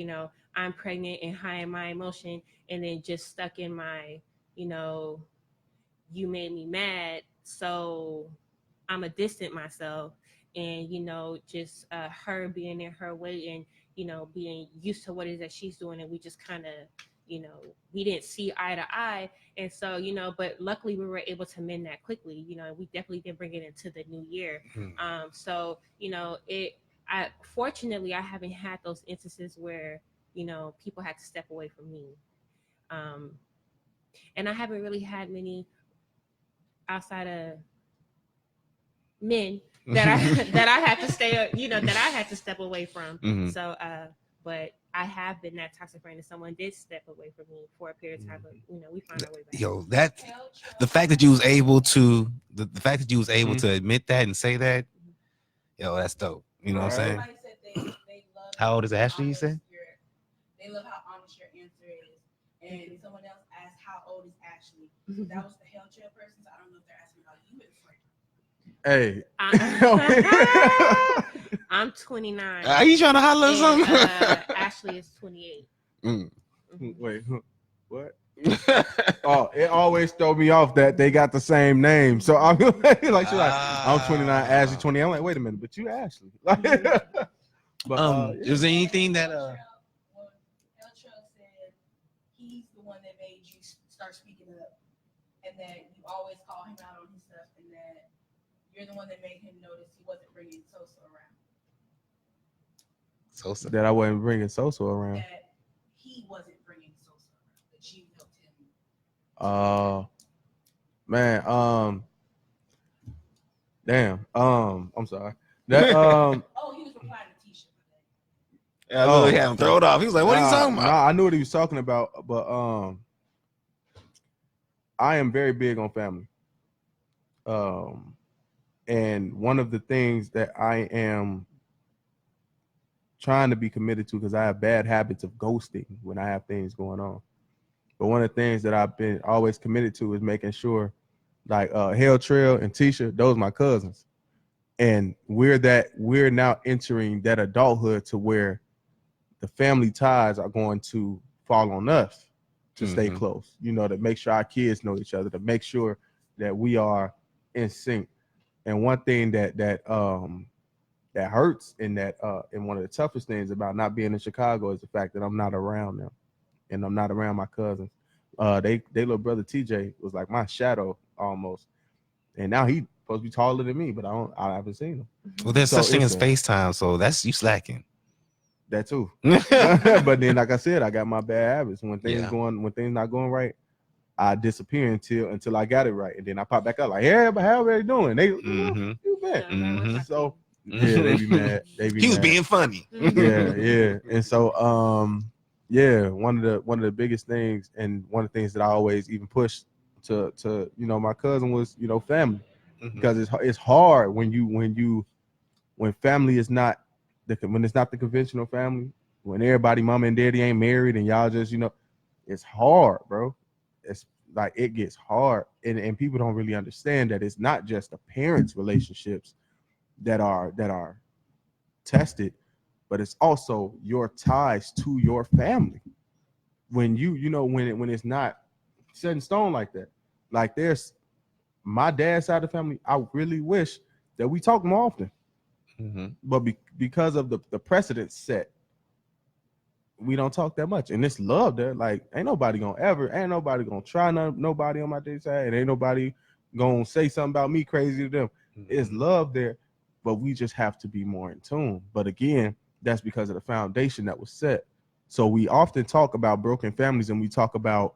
I'm pregnant and high in my emotion, and then just stuck in my, you made me mad, so I'm a distant myself. And just her being in her way, and being used to what it is that she's doing, and we just kind of we didn't see eye to eye. And so, but luckily we were able to mend that quickly. We definitely didn't bring it into the new year. So, fortunately I haven't had those instances where, people had to step away from me. And I haven't really had many outside of men that I had to stay, that I had to step away from. So, but I have been that toxic friend, and someone did step away from me for a period of time, but we found our way back. Yo, that the fact that you was able to to admit that and say that, yo, that's dope. You know what I'm saying? Everybody said they love How old is Ashley, you said? They love how honest your answer is. And someone else asked, how old is Ashley? That was the Hell Trail person, so I don't know if they're asking about you and Frank. Hey. I'm 29. Are you trying to holler or something? Ashley is 28. Wait, what? Oh, it always throw me off that they got the same name. So I'm like, she's like, I'm 29, Ashley 20. I'm like, wait a minute, but you Ashley. But is there anything that El Trail said he's the one that made you start speaking up, and that you always call him out on his stuff, and that you're the one that made him notice he wasn't bringing Sosa around. Sosa? That I wasn't bringing Sosa around. That he wasn't bringing Sosa around. That you helped him. Man, damn. I'm sorry. That Oh, he was replying to Tisha. I literally had him throw it off. He was like, "What are you talking about?" Nah, I knew what he was talking about, but I am very big on family. And one of the things that I am trying to be committed to, because I have bad habits of ghosting when I have things going on. But one of the things that I've been always committed to is making sure, like Hell Trail and Tisha, those are my cousins. And we're now entering that adulthood to where the family ties are going to fall on us to stay close, to make sure our kids know each other, to make sure that we are in sync. And one thing that hurts and one of the toughest things about not being in Chicago is the fact that I'm not around them, and I'm not around my cousins. They little brother TJ was like my shadow almost, and now he's supposed to be taller than me, but I haven't seen him. Well, there's such thing as FaceTime, so that's you slacking. That too. But then, like I said, I got my bad habits. When things not going right, I disappear until I got it right, and then I pop back up like, "Hey, but how are they doing?" They, you been? So yeah, they be mad. He was being funny. Yeah. And so, one of the biggest things, and one of the things that I always even push to my cousin was family, because it's hard when family is not when it's not the conventional family, when everybody mama and daddy ain't married and y'all just it's hard, bro. It's like it gets hard, and people don't really understand that it's not just the parents' relationships that are tested, but it's also your ties to your family. When when it's not set in stone like that, like there's my dad's side of the family, I really wish that we talk more often. But because of the precedent set, we don't talk that much. And it's love there. Like ain't nobody gonna try nobody on my dad's side, and ain't nobody gonna say something about me crazy to them. It's love there, but we just have to be more in tune. But again, that's because of the foundation that was set. So we often talk about broken families and we talk about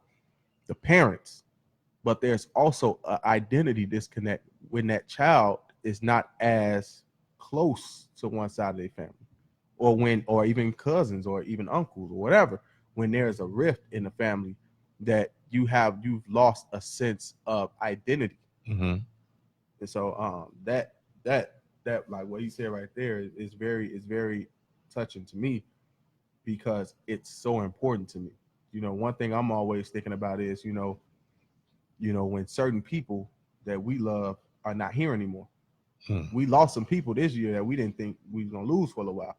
the parents, but there's also an identity disconnect when that child is not as close to one side of their family, or even cousins or even uncles or whatever. When there's a rift in the family, that you've lost a sense of identity. And so that like what he said right there is very touching to me, because it's so important to me. One thing I'm always thinking about is when certain people that we love are not here anymore. We lost some people this year that we didn't think we was gonna lose for a while.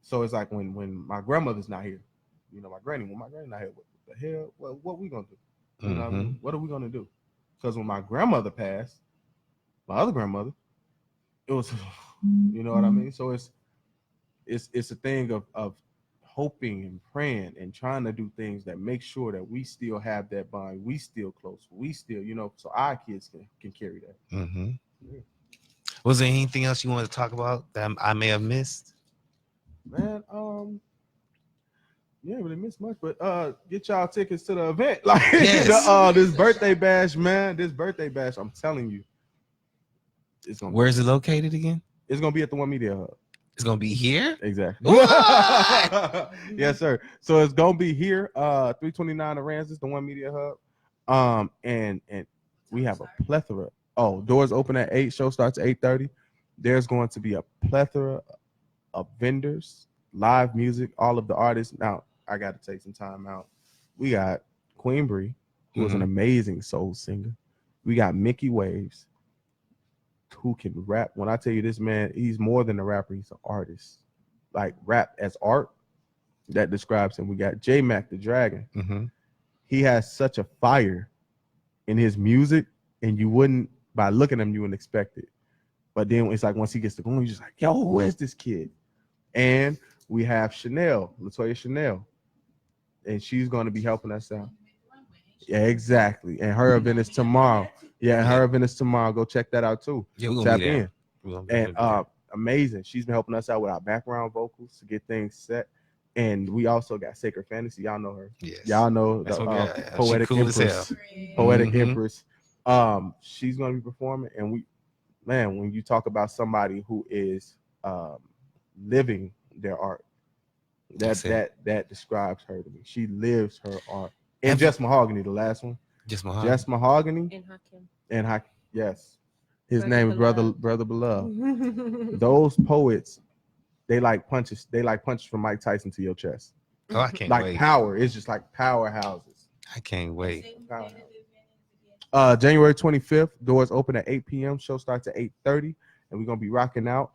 So it's like when my grandmother's not here, when my granny not here, what the hell? What we gonna do? What I mean? What are we gonna do? Because when my grandmother passed, my other grandmother, it was, you know what I mean? So it's a thing of hoping and praying and trying to do things that make sure that we still have that bond, we still close, we still, so our kids can carry that. Mm-hmm. Yeah. Was there anything else you wanted to talk about that I may have missed? Man, you ain't really missed much, but get y'all tickets to the event. Like Yes. this birthday bash, man. This birthday bash, I'm telling you. It's gonna Where is it located again? It's gonna be at the One Media Hub. It's gonna be here. Exactly. What? Yes, sir. So it's gonna be here, 329 Aransas, the One Media Hub. And we have a plethora. Oh, doors open at 8, show starts at 8:30. There's going to be a plethora of vendors, live music, all of the artists. Now, I got to take some time out. We got Queen Bree, who is an amazing soul singer. We got Mickey Waves, who can rap. When I tell you this man, he's more than a rapper, he's an artist. Like rap as art, that describes him. We got J Mac the Dragon. Mm-hmm. He has such a fire in his music, and you wouldn't, by looking at him, you wouldn't expect it. But then it's like once he gets to going, you're just like, yo, who is this kid? And we have Chanel, Latoya Chanel, and she's going to be helping us out. Yeah, exactly. And her event is tomorrow. Yeah, and her event is tomorrow. Go check that out too. Yeah, we're Tap gonna be there. in. And amazing. She's been helping us out with our background vocals to get things set. And we also got Sacred Fantasy. Y'all know her. Yes. Y'all know That's the what she Poetic cool as Empress. hell. Poetic Mhm. Empress. She's going to be performing. And when you talk about somebody who is living their art, that describes her to me. She lives her art. And Just Mahogany, the last one. Just Mahogany. Just Mahogany. And Hakim. Yes. His Brother name is Beloved. Brother Beloved. Those poets, they like punches. They like punches from Mike Tyson to your chest. Oh, I can't Like wait. power. It's just like powerhouses. I can't wait. January 25th, doors open at 8 p.m. Show starts at 8:30, and we're gonna be rocking out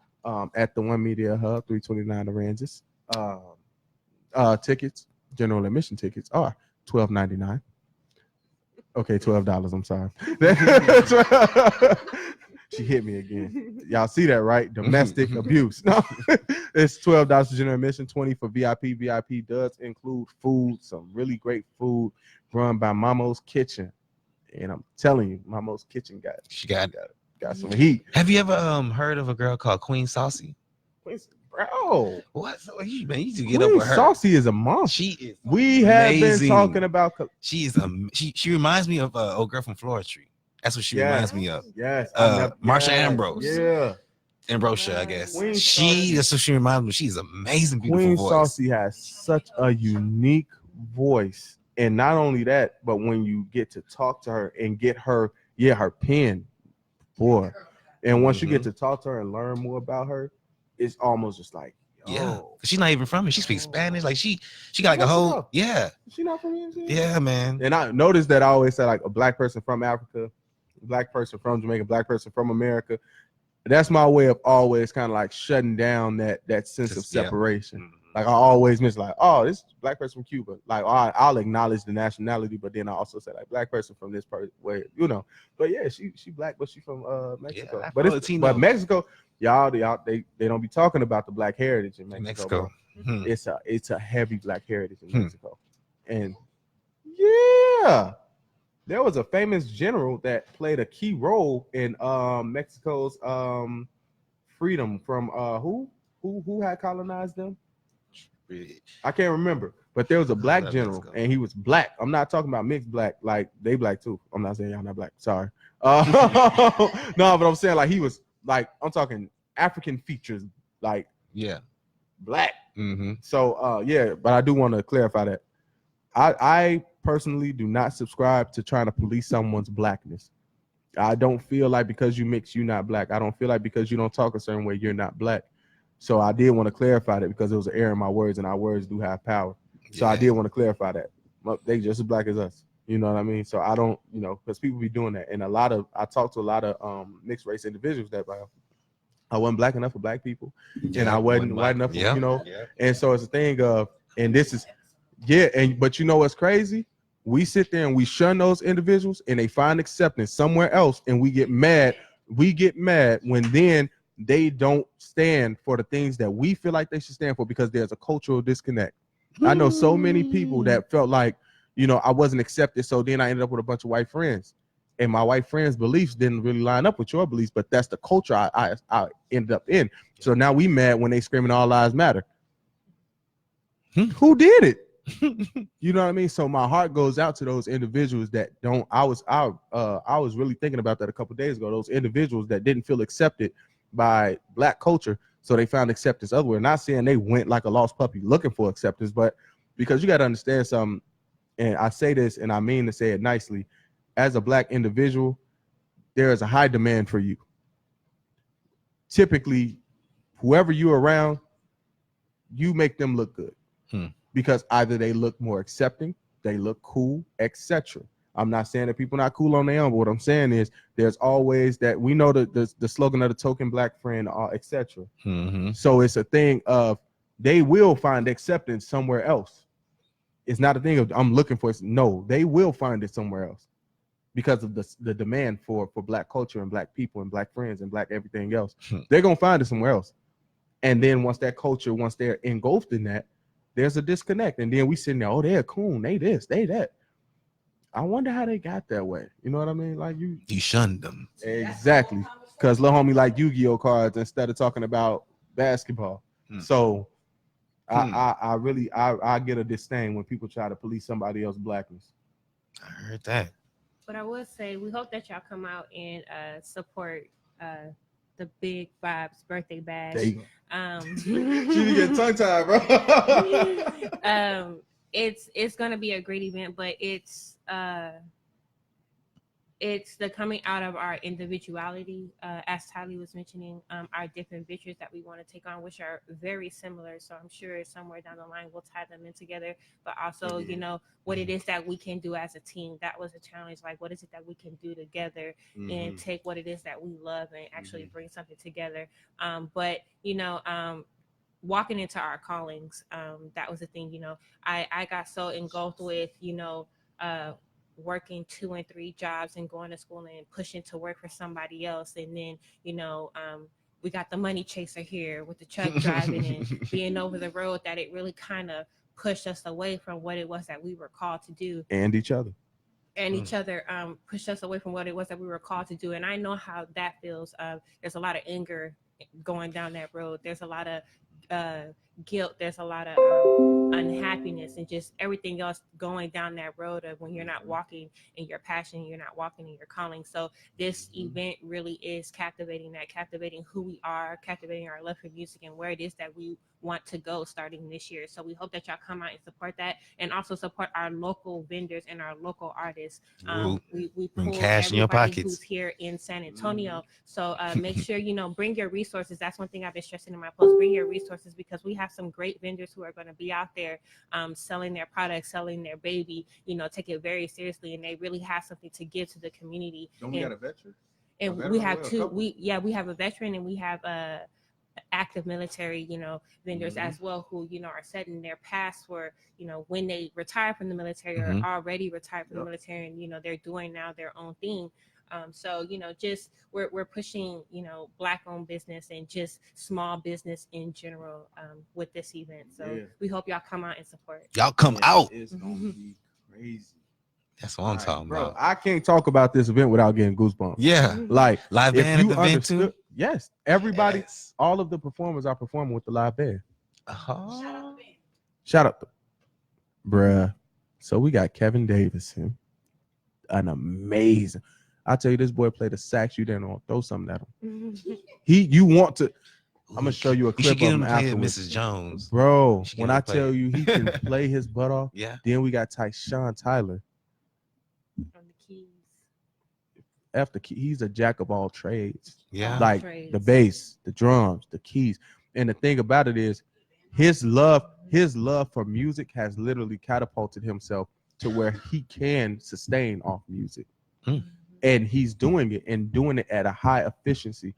at the One Media Hub, 329 Aransas. Tickets, general admission tickets are $12.99. Okay, $12. I'm sorry. She hit me again. Y'all see that, right? Domestic abuse. No, it's $12 for general admission, $20 for VIP. VIP does include food, some really great food run by Mamo's Kitchen. And I'm telling you, Mamo's Kitchen got some heat. Have you ever heard of a girl called Queen Saucy? Bro, What? So you need to get Queen up with her. Saucy is a monster. She is. We have been amazing. talking about. She is. She reminds me of old girl from Floristry. That's what she reminds me of. Yes. Marsha Ambrose. Yeah. Ambrosia, I guess. Queen Saucy. That's what she reminds me. She's amazing, beautiful Queen voice. Saucy has such a unique voice, and not only that, but when you get to talk to her and get her, her pen, boy. And once you get to talk to her and learn more about her, it's almost just like, yeah, she's not even from here. She speaks Spanish. Like she got like a whole She not from here? Yeah, man. And I noticed that I always say like a black person from Africa, black person from Jamaica, black person from America. That's my way of always kind of like shutting down that sense of separation. Mm-hmm. Like I always miss like, oh, this black person from Cuba. Like I'll acknowledge the nationality, but then I also say like black person from this part where But yeah, she black, but she from Mexico. Yeah, but Mexico, y'all they don't be talking about the black heritage in Mexico. Mm-hmm. It's a heavy black heritage in Mexico. And yeah, there was a famous general that played a key role in Mexico's freedom from who had colonized them. I can't remember, but there was a black general, and he was black. I'm not talking about mixed black, like they black too. I'm not saying y'all not black. Sorry. No, but I'm saying like he was like, I'm talking African features, like black. Mm-hmm. So but I do want to clarify that I personally do not subscribe to trying to police someone's blackness. I don't feel like because you mix, you're not black. I don't feel like because you don't talk a certain way, you're not black. So I did want to clarify that because it was an error in my words, and our words do have power. So I did want to clarify that. They just as black as us. You know what I mean? So I don't, because people be doing that. And I talked to a lot of mixed race individuals that I wasn't black enough for black people. And I wasn't white enough for, And so it's a thing of, and this is, but you know what's crazy? We sit there and we shun those individuals and they find acceptance somewhere else, and we get mad. We get mad when then they don't stand for the things that we feel like they should stand for because there's a cultural disconnect. I know so many people that felt like, I wasn't accepted. So then I ended up with a bunch of white friends. And my white friends' beliefs didn't really line up with your beliefs, but that's the culture I ended up in. So now we mad when they screaming all lives matter. Who did it? You know what I mean? So my heart goes out to those individuals that don't. I was really thinking about that a couple of days ago. Those individuals that didn't feel accepted by Black culture, so they found acceptance elsewhere. Not saying they went like a lost puppy looking for acceptance, but because you got to understand something, and I say this and I mean to say it nicely, as a Black individual, there is a high demand for you. Typically, whoever you're around, you make them look good. Because either they look more accepting, they look cool, etc. I'm not saying that people not cool on their own, but what I'm saying is there's always that we know the slogan of the token Black friend, etc. So it's a thing of they will find acceptance somewhere else. It's not a thing of I'm looking for it. No, they will find it somewhere else because of the demand for Black culture and Black people and Black friends and Black everything else. They're gonna find it somewhere else. And then once they're engulfed in that, there's a disconnect. And then we sitting there, oh, they're cool, they this, they that. I wonder how they got that way. You know what I mean? Like you shunned them. Exactly. Because little homie like Yu-Gi-Oh cards instead of talking about basketball. So I really get a disdain when people try to police somebody else's blackness. I heard that. But I would say we hope that y'all come out and support the Big Vibes birthday bash. There you go. She didn't get tongue tied, bro. It's gonna be a great event, but it's the coming out of our individuality, as Tylee was mentioning, our different ventures that we want to take on, which are very similar. So I'm sure somewhere down the line we'll tie them in together. But also, what it is that we can do as a team. That was a challenge. Like, what is it that we can do together and take what it is that we love and actually bring something together. But walking into our callings, that was the thing. I got so engulfed with working 2 and 3 jobs and going to school and pushing to work for somebody else. And then, we got the money chaser here with the truck driving and being over the road, that it really kind of pushed us away from what it was that we were called to do. And each other. Pushed us away from what it was that we were called to do. And I know how that feels. There's a lot of anger going down that road. There's a lot of guilt. There's a lot of unhappiness and just everything else going down that road of when you're not walking in your passion, you're not walking in your calling. So this event really is captivating who we are, captivating our love for music and where it is that we want to go starting this year. So we hope that y'all come out and support that, and also support our local vendors and our local artists. We bring pull cash in your everybody pockets who's here in San Antonio. So make sure bring your resources. That's one thing I've been stressing in my post. Bring your resources, because we have some great vendors who are going to be out there selling their products, selling their baby. Take it very seriously, and they really have something to give to the community. Don't we got a veteran? And we have two. We have a veteran, and we have active military, vendors as well, who, are setting their paths for, when they retire from the military or already retired from the military, and, they're doing now their own thing. So, just we're pushing, Black owned business and just small business in general with this event. So we hope y'all come out and support. Y'all come out. It's going to be crazy. That's what I'm talking about. I can't talk about this event without getting goosebumps. Yeah. Like, live band at the event too? Yes. Everybody, all of the performers are performing with the live band. Shout out to bruh. So we got Kevin Davidson. An amazing. I tell you, this boy played the sax. You didn't want to throw something at him. You want to. I'm gonna show you a clip of him afterwards. Mrs. Jones. Bro, when I tell you he can play his butt off, then we got Tyshawn Tyler. On the keys. He's a jack of all trades. Yeah. Like the bass, the drums, the keys. And the thing about it is his love for music has literally catapulted himself to where he can sustain off music. And he's doing it and doing it at a high efficiency.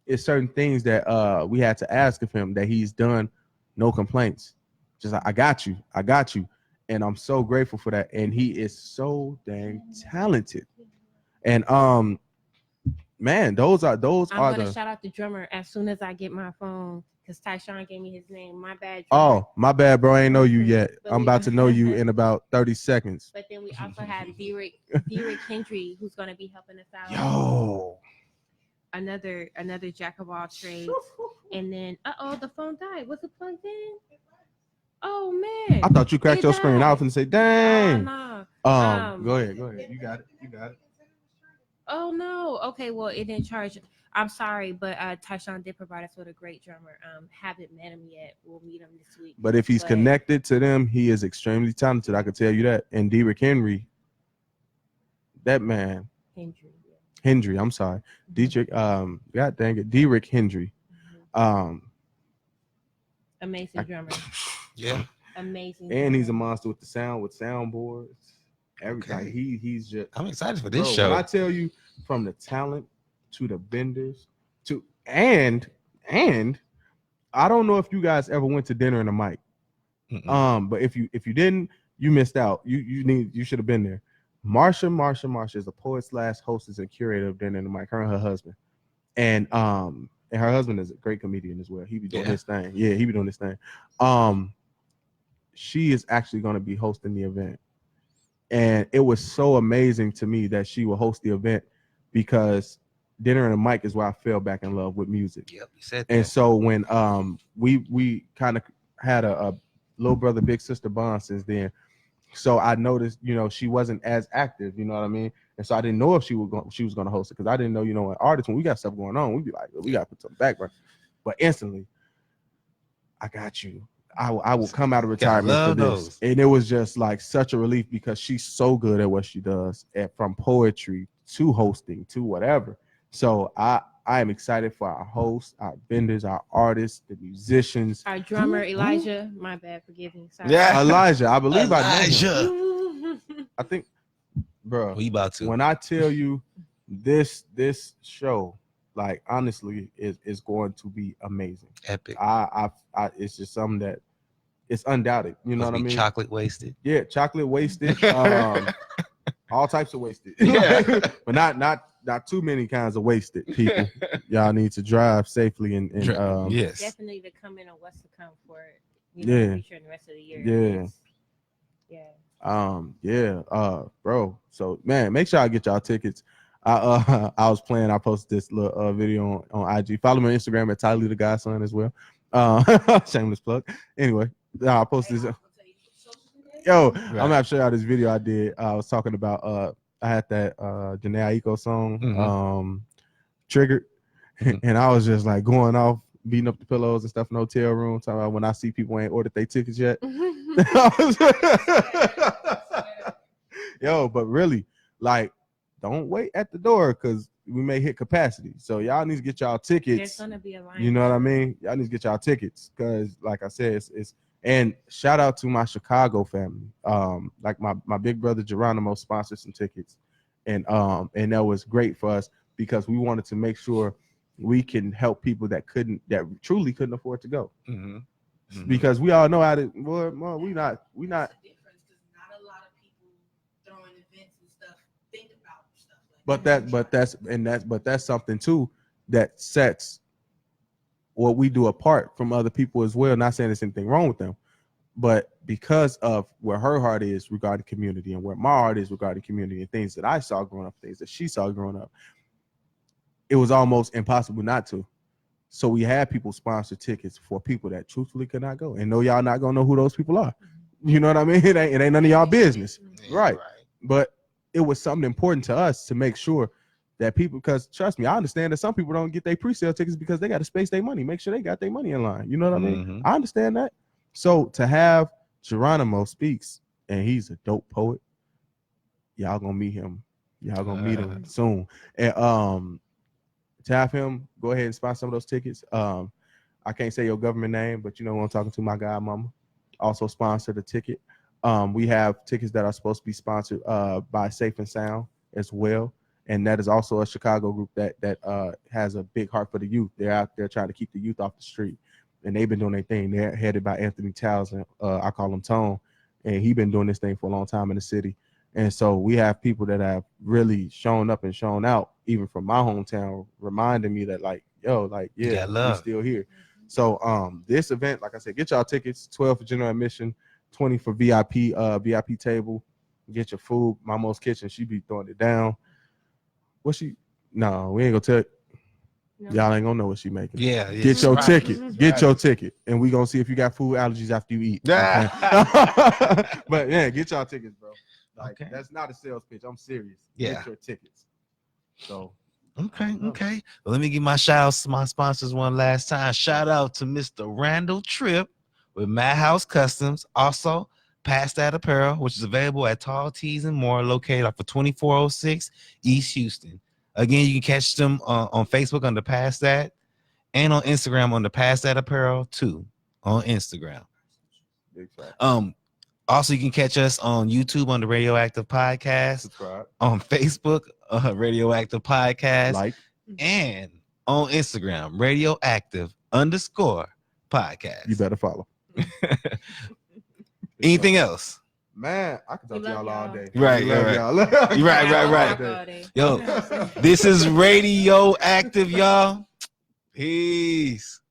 It's certain things that we had to ask of him that he's done, no complaints. Just I got you. And I'm so grateful for that. And he is so dang talented. And man, those are I'm gonna shout out the drummer as soon as I get my phone, because Tyshawn gave me his name. My bad. Oh, my bad, bro. I ain't know you yet. But I'm we- about to know you in about 30 seconds. But then we also have Derek Hendry, who's going to be helping us out. Yo. Another jack of all trades. And then, the phone died. Was it plugged in? Oh man! I thought you cracked It your screen died. off and say, "Dang." Oh, no. Go ahead. You got it. Oh no. Okay, well it didn't charge. I'm sorry, but Tyshawn did provide us with a great drummer. Haven't met him yet. We'll meet him this week. But if he's connected to them, he is extremely talented. I can tell you that. And Derek Henry, that man, Hendry. I'm sorry, Dietrich. God dang it, Derek Hendry. Amazing drummer. Yeah. Amazing. And he's a monster with soundboards. Everything. Okay. He's just. I'm excited for this Bro, show. when I tell you, from the talent to the benders to and I don't know if you guys ever went to dinner in a mic. But if you didn't, you missed out. You should have been there. Marsha is a poet / hostess and curator of Dinner in the Mic. Her and her husband, and her husband is a great comedian as well. He be doing his thing. Yeah, he be doing his thing. She is actually going to be hosting the event, and it was so amazing to me that she will host the event because Dinner in the Mic is where I fell back in love with music. Yep, you said that. And so when we kind of had a little brother big sister bond since then. So I noticed, she wasn't as active, you know what I mean? And so I didn't know if she was going to host it because I didn't know, an artist, when we got stuff going on, we'd be like, we got to put something back, bro. But instantly, I got you. I will come out of retirement for this. And it was just like such a relief because she's so good at what she does, from poetry to hosting to whatever. So I am excited for our hosts, our vendors, our artists, the musicians. Our drummer, Elijah. My bad, forgive me. Sorry. Yeah, Elijah. I believe Elijah. I know him. I think, bro. We about to. When I tell you this show, like honestly, is going to be amazing. Epic. I it's just something that it's undoubted. You know what I mean? Chocolate wasted. Yeah, chocolate wasted. All types of wasted. Yeah. But not too many kinds of wasted people. Y'all need to drive safely and yes. Definitely to come in on what's to come for it. Yeah. Sure the rest of the year. Yeah. Bro. So man, make sure I get y'all tickets. I was playing. I posted this little video on IG. Follow me on Instagram at Tyler the Godson as well. Shameless plug. Anyway, I posted this. Yo, right. I'm gonna have to show y'all this video I did. I was talking about I had that Janae Aiko song, Triggered, and I was just like going off, beating up the pillows and stuff in the hotel room, talking about when I see people ain't ordered their tickets yet. Yo, but really, like, don't wait at the door because we may hit capacity. So y'all need to get y'all tickets. There's gonna be a line. You know what I mean? Y'all need to get y'all tickets because, like I said, it's and shout out to my Chicago family. Like my big brother Geronimo sponsored some tickets, and that was great for us because we wanted to make sure we can help people that truly couldn't afford to go. Because we all know how to. Well, we not. Not a lot of people throwing events and stuff think about stuff like that. But that's something too that sets what we do apart from other people as well. Not saying there's anything wrong with them, but because of where her heart is regarding community and where my heart is regarding community and things that I saw growing up, things that she saw growing up, it was almost impossible not to. So we had people sponsor tickets for people that truthfully could not go, and know y'all not gonna know who those people are. You know what I mean? It ain't none of y'all business, right? But it was something important to us to make sure that people, because trust me, I understand that some people don't get their pre-sale tickets because they got to space their money, make sure they got their money in line. You know what I mean? I understand that. So to have Geronimo speaks, and he's a dope poet, y'all gonna meet him. Y'all gonna meet him soon. And to have him go ahead and sponsor some of those tickets. I can't say your government name, but you know who I'm talking to, my godmama. Also sponsored a ticket. We have tickets that are supposed to be sponsored by Safe and Sound as well. And that is also a Chicago group that has a big heart for the youth. They're out there trying to keep the youth off the street. And they've been doing their thing. They're headed by Anthony Townsend. I call him Tone. And he's been doing this thing for a long time in the city. And so we have people that have really shown up and shown out, even from my hometown, reminding me that, like, yo, like, yeah, we're still here. So this event, like I said, get y'all tickets. 12 for general admission, 20 for VIP table. Get your food. Mama's Kitchen, she be throwing it down. What she? No, we ain't gonna tell. No. Y'all ain't gonna know what she making. Yeah. Get your right. ticket. Get your ticket, and we gonna see if you got food allergies after you eat. Yeah. Okay? But yeah, get y'all tickets, bro. Like Okay. that's not a sales pitch. I'm serious. Yeah. Get your tickets. So Okay. Well, let me give my shout outs to my sponsors one last time. Shout out to Mr. Randall Tripp with Madhouse Customs. Also, Past That Apparel, which is available at Tall Tees and More, located off of 2406 East Houston. Again, you can catch them on Facebook under Past That and on Instagram under Past That Apparel too on Instagram. big fact. Also, you can catch us on YouTube on the Radioactive Podcast, Subscribe. on Facebook, Radioactive Podcast, Like. and on Instagram, Radioactive_podcast. You better follow. Anything else? Man, I can talk We to y'all love all y'all. day. Right, We love right. y'all. Right. All day. Yo, this is Radioactive, y'all. Peace.